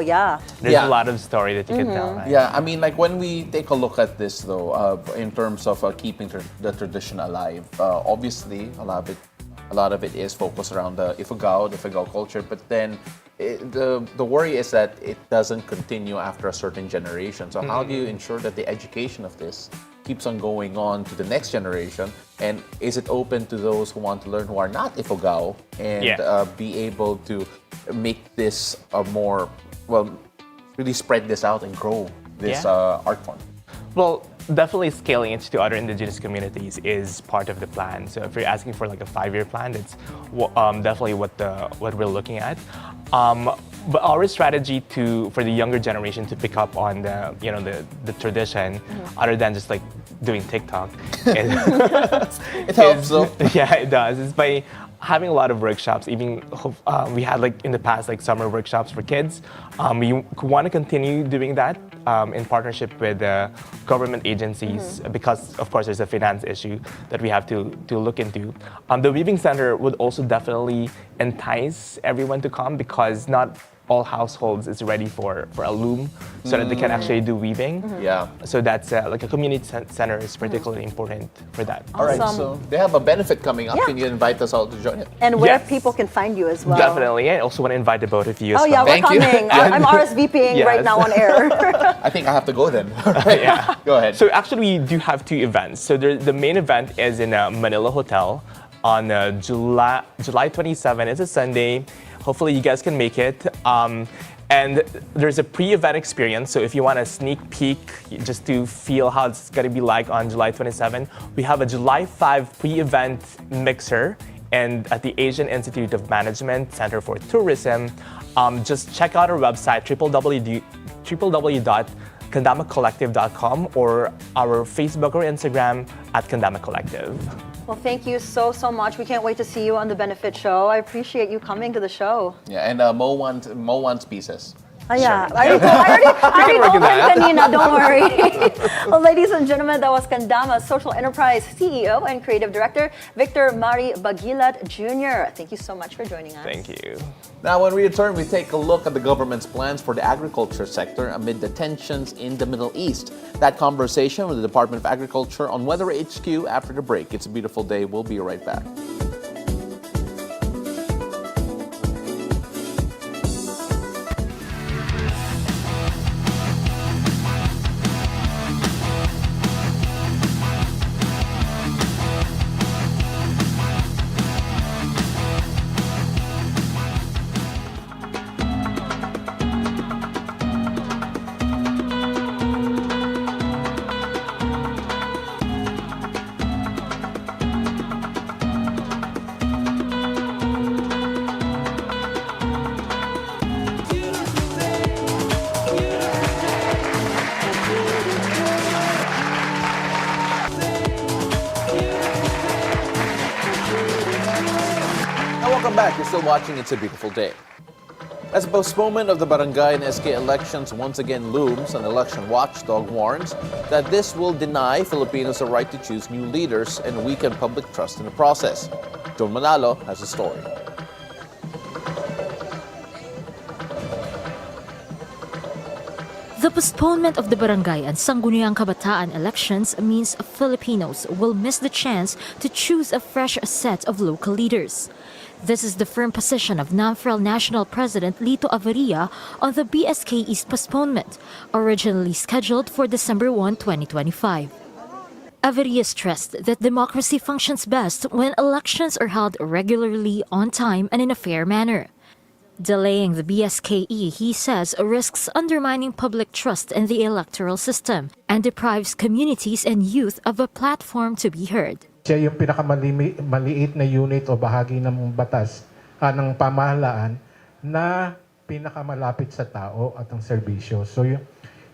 There's a lot of story that you can tell. Right? Yeah, I mean, when we take a look at this though, in terms of keeping the tradition alive, obviously a lot of it is focused around the Ifugao culture, but then the worry is that it doesn't continue after a certain generation. So how do you ensure that the education of this keeps on going on to the next generation? And is it open to those who want to learn who are not Ifugao and be able to make this a more, well, really spread this out and grow this art form? Well, definitely scaling it to other indigenous communities is part of the plan. So if you're asking for like a 5-year plan, that's definitely what we're looking at. But our strategy for the younger generation to pick up on the tradition, other than just like doing TikTok, it helps though. Yeah, it does. It's by having a lot of workshops. Even we had like in the past like summer workshops for kids. We want to continue doing that in partnership with government agencies because of course there's a finance issue that we have to look into. The Weaving Center would also definitely entice everyone to come because not all households is ready for a loom so that they can actually do weaving. Yeah. So that's like a community center is particularly important for that. All right, so they have a benefit coming up. Can you invite us all to join it? And where people can find you as well. Definitely. I also want to invite the both of you as Oh yeah, well. we're coming. I'm RSVPing right now on air. I think I have to go then. Yeah. Go ahead. So actually, we do have 2 events. So the main event is in a Manila hotel on July 27. It's a Sunday. Hopefully you guys can make it. And there's a pre-event experience. So if you want a sneak peek just to feel how it's going to be like on July 27, we have a July 5 pre-event mixer and at the Asian Institute of Management Center for Tourism. Just check out our website, www.kandamacollective.com or our Facebook or Instagram at Kandama Collective. Well, thank you so much. We can't wait to see you on the benefit show. I appreciate you coming to the show. Yeah, and Mo wants pieces. Oh, yeah. I already told him kanina, don't worry. Well, ladies and gentlemen, that was Kandama's Social Enterprise CEO and Creative Director, Victor Mari Baguilat Jr. Thank you so much for joining us. Thank you. Now, when we return, we take a look at the government's plans for the agriculture sector amid the tensions in the Middle East. That conversation with the Department of Agriculture on Weather HQ after the break. It's a beautiful day. We'll be right back. Welcome back. You're still watching It's a Beautiful Day. As a postponement of the barangay and SK elections once again looms, an election watchdog warns that this will deny Filipinos the right to choose new leaders and weaken public trust in the process. John Manalo has a story. The postponement of the barangay and Sangguniang Kabataan elections means Filipinos will miss the chance to choose a fresh set of local leaders. This is the firm position of NAMFREL National President Lito Averia on the BSK East postponement, originally scheduled for December 1, 2025. Averia stressed that democracy functions best when elections are held regularly, on time, and in a fair manner. Delaying the BSKE, he says, risks undermining public trust in the electoral system and deprives communities and youth of a platform to be heard. Siya yung pinakamaliit na unit o bahagi ng batas ng pamahalaan na pinakamalapit sa tao at ang serbisyo. So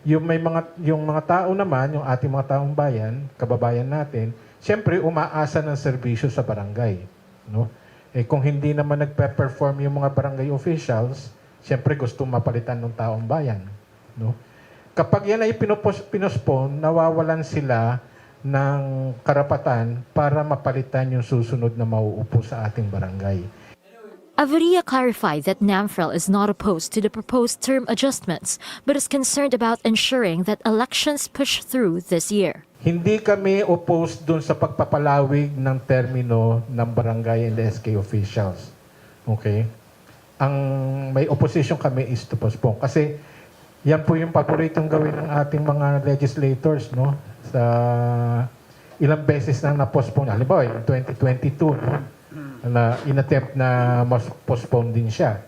yung mga tao naman, yung ating mga taong bayan, kababayan natin, siyempre umaasa ng serbisyo sa barangay, no? Kung hindi naman nagpe-perform yung mga barangay officials, siyempre gusto mapalitan ng taong bayan, no? Kapag yan ay pinospone, nawawalan sila ng karapatan para mapalitan yung susunod na mauupo sa ating barangay. Averia clarified that NAMFREL is not opposed to the proposed term adjustments, but is concerned about ensuring that elections push through this year. Hindi kami opposed dun sa pagpapalawig ng termino ng barangay and the SK officials. Okay? Ang may opposition kami is to postpone. Kasi yan po yung paboritong gawin ng ating mga legislators, no? sa ilang beses na na-postpone. Halimbawa, yung 2022, no? Na in-attempt na mas postpone din siya.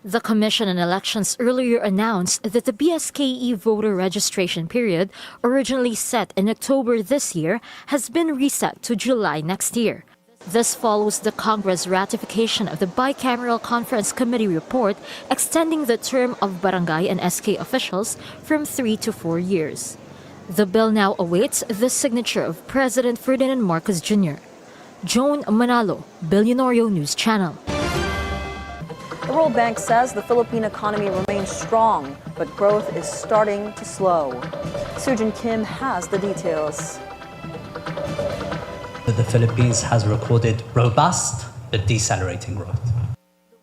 The Commission on Elections earlier announced that the BSKE voter registration period, originally set in October this year, has been reset to July next year. This follows the Congress ratification of the Bicameral Conference Committee report extending the term of barangay and SK officials from 3 to 4 years. The bill now awaits the signature of President Ferdinand Marcos Jr. Joan Manalo, Bilyonaryo News Channel. The World Bank says the Philippine economy remains strong, but growth is starting to slow. Soojin Kim has the details. The Philippines has recorded robust but decelerating growth.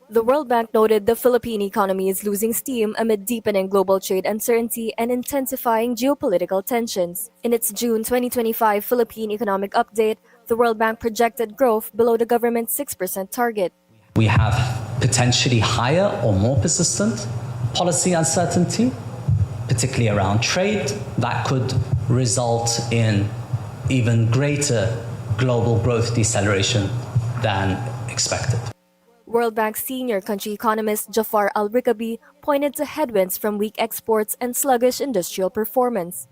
The World Bank noted the Philippine economy is losing steam amid deepening global trade uncertainty and intensifying geopolitical tensions. In its June 2025 Philippine Economic Update, the World Bank projected growth below the government's 6% target. We have potentially higher or more persistent policy uncertainty, particularly around trade, that could result in even greater global growth deceleration than expected. World Bank senior country economist Jafar Al-Rikabi pointed to headwinds from weak exports and sluggish industrial performance.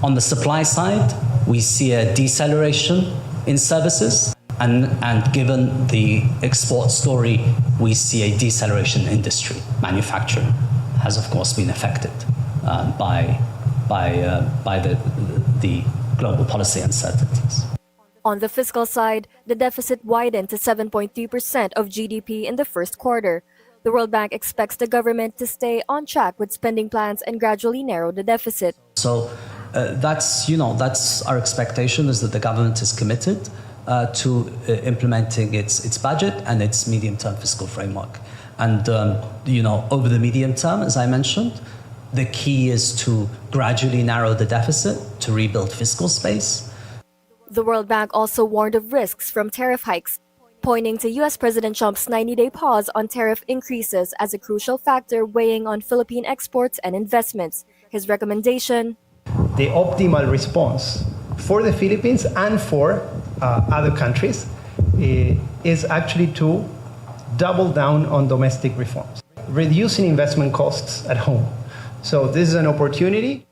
On the supply side, we see a deceleration in services, and given the export story, we see a deceleration in industry. Manufacturing has, of course, been affected by the global policy uncertainties. On the fiscal side, the deficit widened to 7.3% of GDP in the first quarter. The World Bank expects the government to stay on track with spending plans and gradually narrow the deficit. So that's our expectation, is that the government is committed to implementing its budget and its medium-term fiscal framework. And over the medium term, as I mentioned, the key is to gradually narrow the deficit to rebuild fiscal space. The World Bank also warned of risks from tariff hikes, pointing to U.S. President Trump's 90-day pause on tariff increases as a crucial factor weighing on Philippine exports and investments. His recommendation: the optimal response for the Philippines and for other countries is actually to double down on domestic reforms, reducing investment costs at home. So this is an opportunity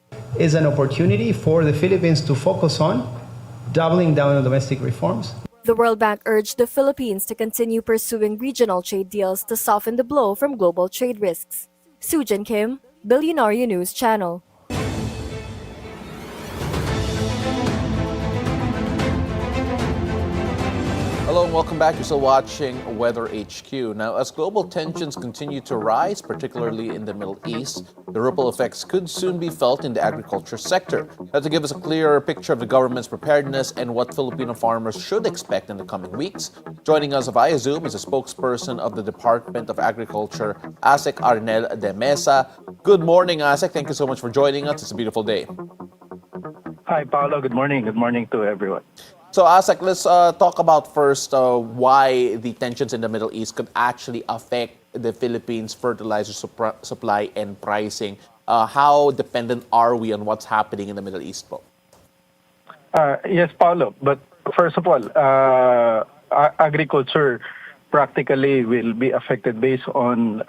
for the Philippines to focus on doubling down on domestic reforms. The World Bank urged the Philippines to continue pursuing regional trade deals to soften the blow from global trade risks. Soojin Kim, Bilyonaryo News Channel. Hello and welcome back. You're still watching Weather HQ. Now, as global tensions continue to rise, particularly in the Middle East, the ripple effects could soon be felt in the agriculture sector. Now, to give us a clearer picture of the government's preparedness and what Filipino farmers should expect in the coming weeks, joining us via Zoom is a spokesperson of the Department of Agriculture, Asek Arnel de Mesa. Good morning, Asek. Thank you so much for joining us. It's a beautiful day. Hi, Paolo. Good morning. Good morning to everyone. So, Asek, let's talk about first why the tensions in the Middle East could actually affect the Philippines' fertilizer supply and pricing. How dependent are we on what's happening in the Middle East, po? Yes, Paolo. But first of all, agriculture practically will be affected based on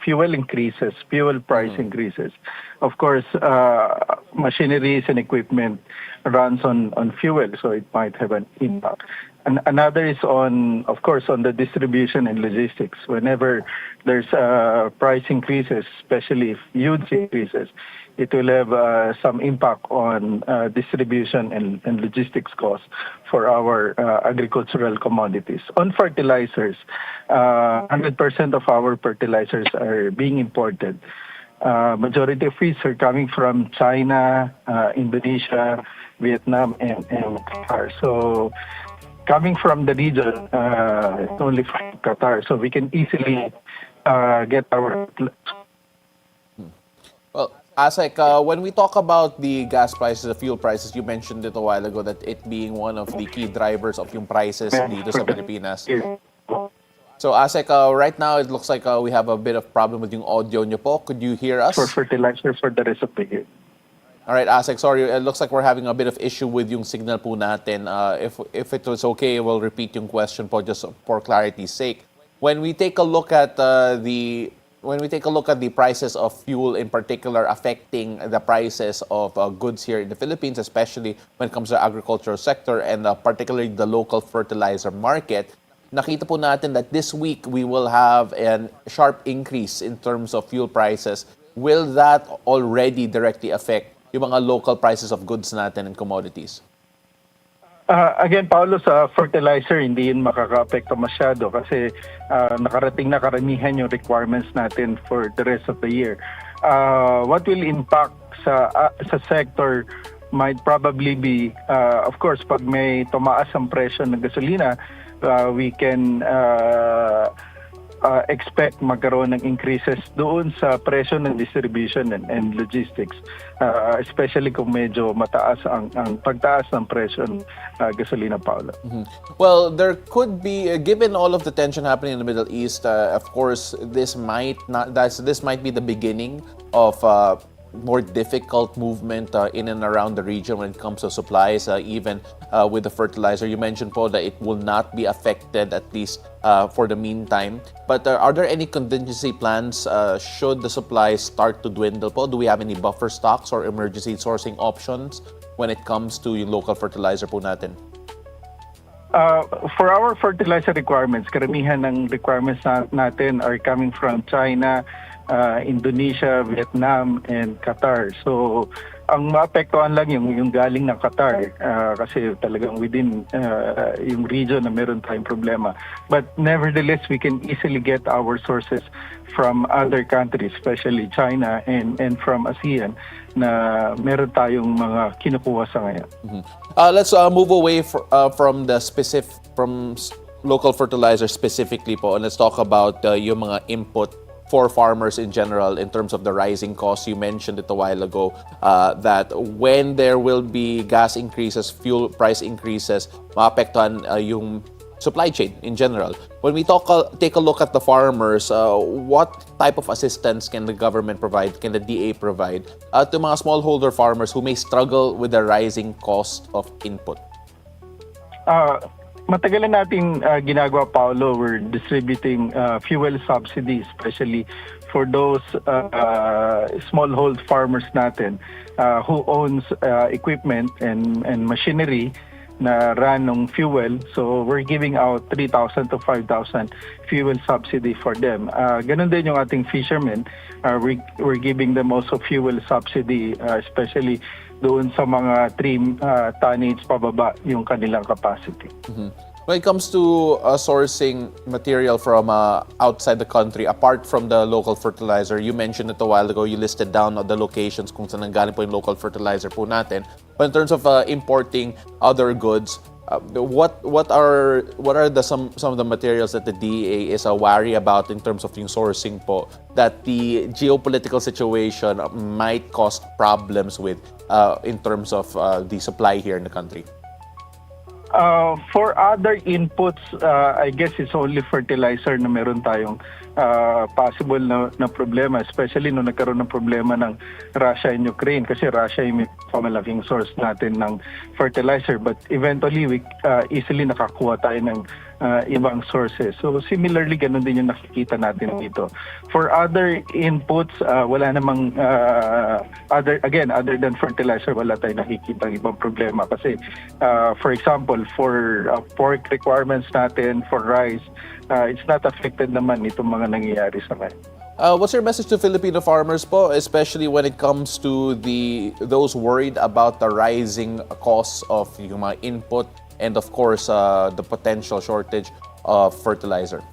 fuel price increases. Of course, machineries and equipment runs on fuel, so it might have an impact. And another is on the distribution and logistics. Whenever there's price increases, especially if huge increases, it will have some impact on distribution and logistics costs for our agricultural commodities. On fertilizers, 100% of our fertilizers are being imported. Majority of which are coming from China, Indonesia, Vietnam, and Qatar. So coming from the region, it's only from Qatar, so we can easily get our... Well, Asek, when we talk about the gas prices, the fuel prices, you mentioned it a while ago that it being one of the key drivers of yung prices dito sa Pilipinas. So, Asek, right now it looks like we have a bit of problem with yung audio nyo po. Could you hear us? For fertilizer for the rest of the year. All right, Asek, sorry, it looks like we're having a bit of issue with yung signal po natin. If it was okay, we'll repeat yung question po just for clarity's sake. When we take a look at the prices of fuel in particular affecting the prices of goods here in the Philippines, especially when it comes to the agricultural sector and particularly the local fertilizer market, nakita po natin that this week we will have a sharp increase in terms of fuel prices. Will that already directly affect yung mga local prices of goods natin and commodities? Again, Paolo, sa fertilizer, hindi yun makaka-apekto masyado kasi nakarating na karamihan yung requirements natin for the rest of the year. What will impact sa sector might probably be, of course, pag may tumaas ang presyo ng gasolina, we can expect magkaroon ng increases doon sa presyo ng distribution and logistics, especially kung medyo mataas ang pagtaas ng presyo ng gasolina, Paolo. Well, there could be, given all of the tension happening in the Middle East, of course, this might be the beginning of more difficult movement in and around the region when it comes to supplies, even with the fertilizer. You mentioned po that it will not be affected, at least for the meantime. But are there any contingency plans should the supplies start to dwindle po? Do we have any buffer stocks or emergency sourcing options when it comes to yung local fertilizer po natin? For our fertilizer requirements, karamihan ng requirements natin are coming from China, Indonesia, Vietnam, and Qatar. So, ang maapektuhan lang yung galing ng Qatar kasi talagang within yung region na meron tayong problema. But nevertheless, we can easily get our sources from other countries, especially China and from ASEAN, na meron tayong mga kinukuha sa ngayon. Let's move away from local fertilizer specifically po, and let's talk about yung mga input for farmers in general in terms of the rising costs. You mentioned it a while ago that when there will be gas increases, fuel price increases, maapektuhan yung supply chain in general. When we take a look at the farmers, what type of assistance can the government provide, can the DA provide to mga smallholder farmers who may struggle with the rising cost of input? Matagal na natin ginagawa, Paolo. We're distributing fuel subsidies, especially for those smallhold farmers natin who owns equipment and machinery na run ng fuel. So we're giving out 3,000 to 5,000 fuel subsidy for them. Ganun din yung ating fishermen. We're giving them also fuel subsidy, especially doon sa mga 3 tonnage pababa yung kanilang capacity. When it comes to sourcing material from outside the country, apart from the local fertilizer, you mentioned it a while ago, you listed down the locations kung saan nanggaling po yung local fertilizer po natin. But in terms of importing other goods, what are some of the materials that the DEA is wary about in terms of yung sourcing po that the geopolitical situation might cause problems with in terms of the supply here in the country? For other inputs, I guess it's only fertilizer na meron tayong possible na problema, especially nung nagkaroon ng problema ng Russia and Ukraine kasi Russia yung may pamalaking source natin ng fertilizer, but eventually we easily nakakuha tayo ng ibang sources. So similarly, ganun din yung nakikita natin dito. For other inputs, wala namang other than fertilizer, wala tayong nakikita ibang problema kasi for example, for pork requirements natin, for rice, it's not affected naman itong mga nangyayari sa ngayon. What's your message to Filipino farmers po, especially when it comes to those worried about the rising costs of yung mga input and of course the potential shortage of fertilizer?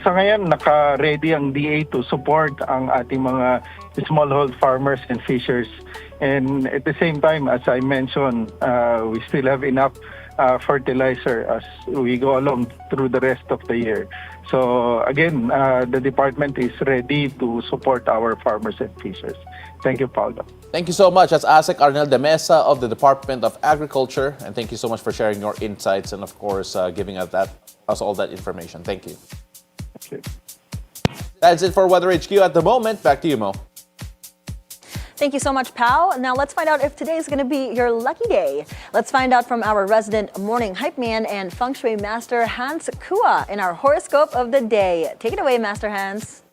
Sa ngayon, naka-ready ang DA to support ang ating mga smallhold farmers and fishers. And at the same time, as I mentioned, we still have enough fertilizer as we go along through the rest of the year. So again, the department is ready to support our farmers and fishers. Thank you, Paolo. Thank you so much. That's Asek Arnel de Mesa of the Department of Agriculture. And thank you so much for sharing your insights and of course giving us all that information. Thank you. Okay. That's it for Weather HQ at the moment. Back to you, Mo. Thank you so much, Pao. Now let's find out if today is going to be your lucky day. Let's find out from our resident morning hype man and feng shui master Hans Kua in our horoscope of the day. Take it away, Master Hans.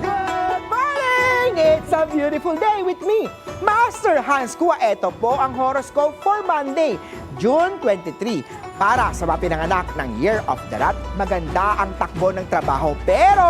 Good morning! It's a beautiful day with me, Master Hans Kua. Ito po ang horoscope for Monday, June 23. Para sa mga pinanganak ng Year of the Rat, maganda ang takbo ng trabaho. Pero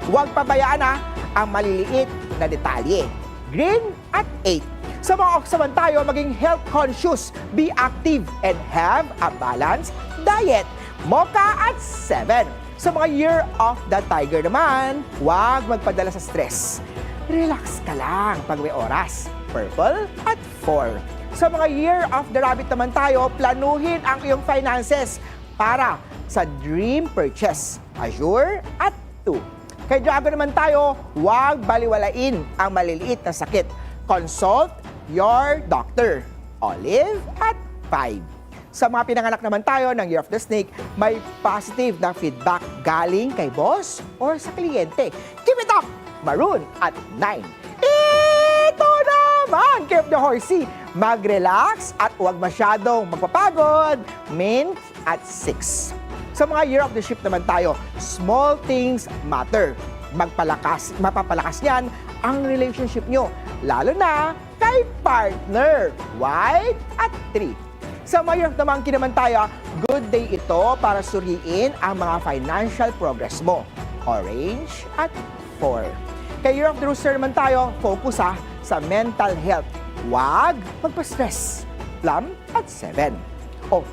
huwag pabayaan ang maliliit na detalye. Green at 8. Sa mga oksaman tayo, maging health conscious, be active, and have a balanced diet. Mocha at 7. Sa mga Year of the Tiger naman, huwag magpadala sa stress. Relax ka lang pag may oras. Purple at 4. Sa mga Year of the Rabbit naman tayo, planuhin ang iyong finances para sa dream purchase. Azure at 2. Kay Dragon naman tayo, huwag baliwalain ang maliliit na sakit. Consult your doctor. Olive at 5. Sa mga pinanganak naman tayo ng Year of the Snake, may positive na feedback galing kay boss or sa kliyente. Keep it up! Maroon at 9. Ito naman, Keep the Horsey. Mag-relax at huwag masyadong magpapagod. Mint at 6. Sa mga Year of the Ship naman tayo, small things matter. Mapapalakas niyan ang relationship nyo, lalo na kay partner. White at 3. Sa mga Year of the Monkey naman tayo, good day ito para suriin ang mga financial progress mo. Orange at 4. Kay Year of the Rooster naman tayo, focus sa mental health. Huwag magpa-stress. Plum at 7.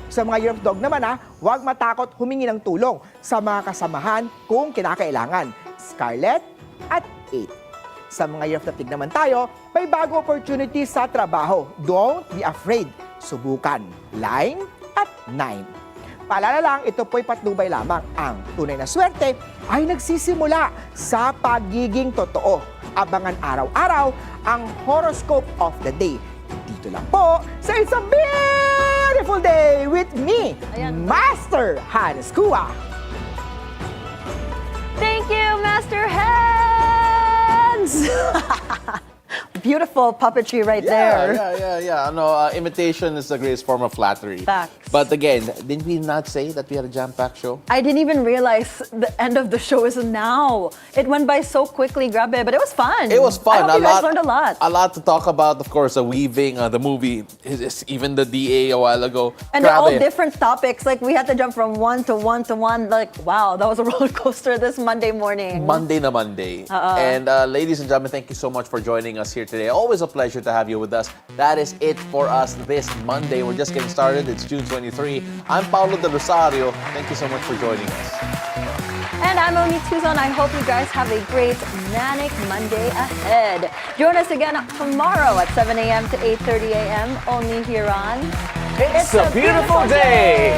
Sa mga Year of Dog naman huwag matakot humingi ng tulong sa mga kasamahan kung kinakailangan. Scarlet at 8. Sa mga Year of the Pig naman tayo, may bago opportunity sa trabaho. Don't be afraid. Subukan. Line at 9. Paalala lang, ito po'y patnubay lamang. Ang tunay na swerte ay nagsisimula sa pagiging totoo. Abangan araw-araw ang horoscope of the day. Dito lang po sa It's a Beautiful Day with me, Master Hans Kua. Thank you, Master Hans! Beautiful puppetry right there. Yeah. Imitation is the greatest form of flattery. Facts. But again, didn't we not say that we had a jam-packed show? I didn't even realize the end of the show is now. It went by so quickly, grabe, but it was fun. It was fun. I hope you guys learned a lot. A lot to talk about, of course, the weaving, the movie, even the DA a while ago. And they're all different topics. Like, we had to jump from one to one to one. Like, wow, that was a roller coaster this Monday morning. Monday. And ladies and gentlemen, thank you so much for joining us here today. Always a pleasure to have you with us. That is it for us this Monday. We're just getting started. It's June 23. I'm Paolo del Rosario. Thank you so much for joining us. And I'm Monique Tuzon. I hope you guys have a great manic Monday ahead. Join us again tomorrow at 7 a.m. to 8:30 a.m. only here on It's a Beautiful Day.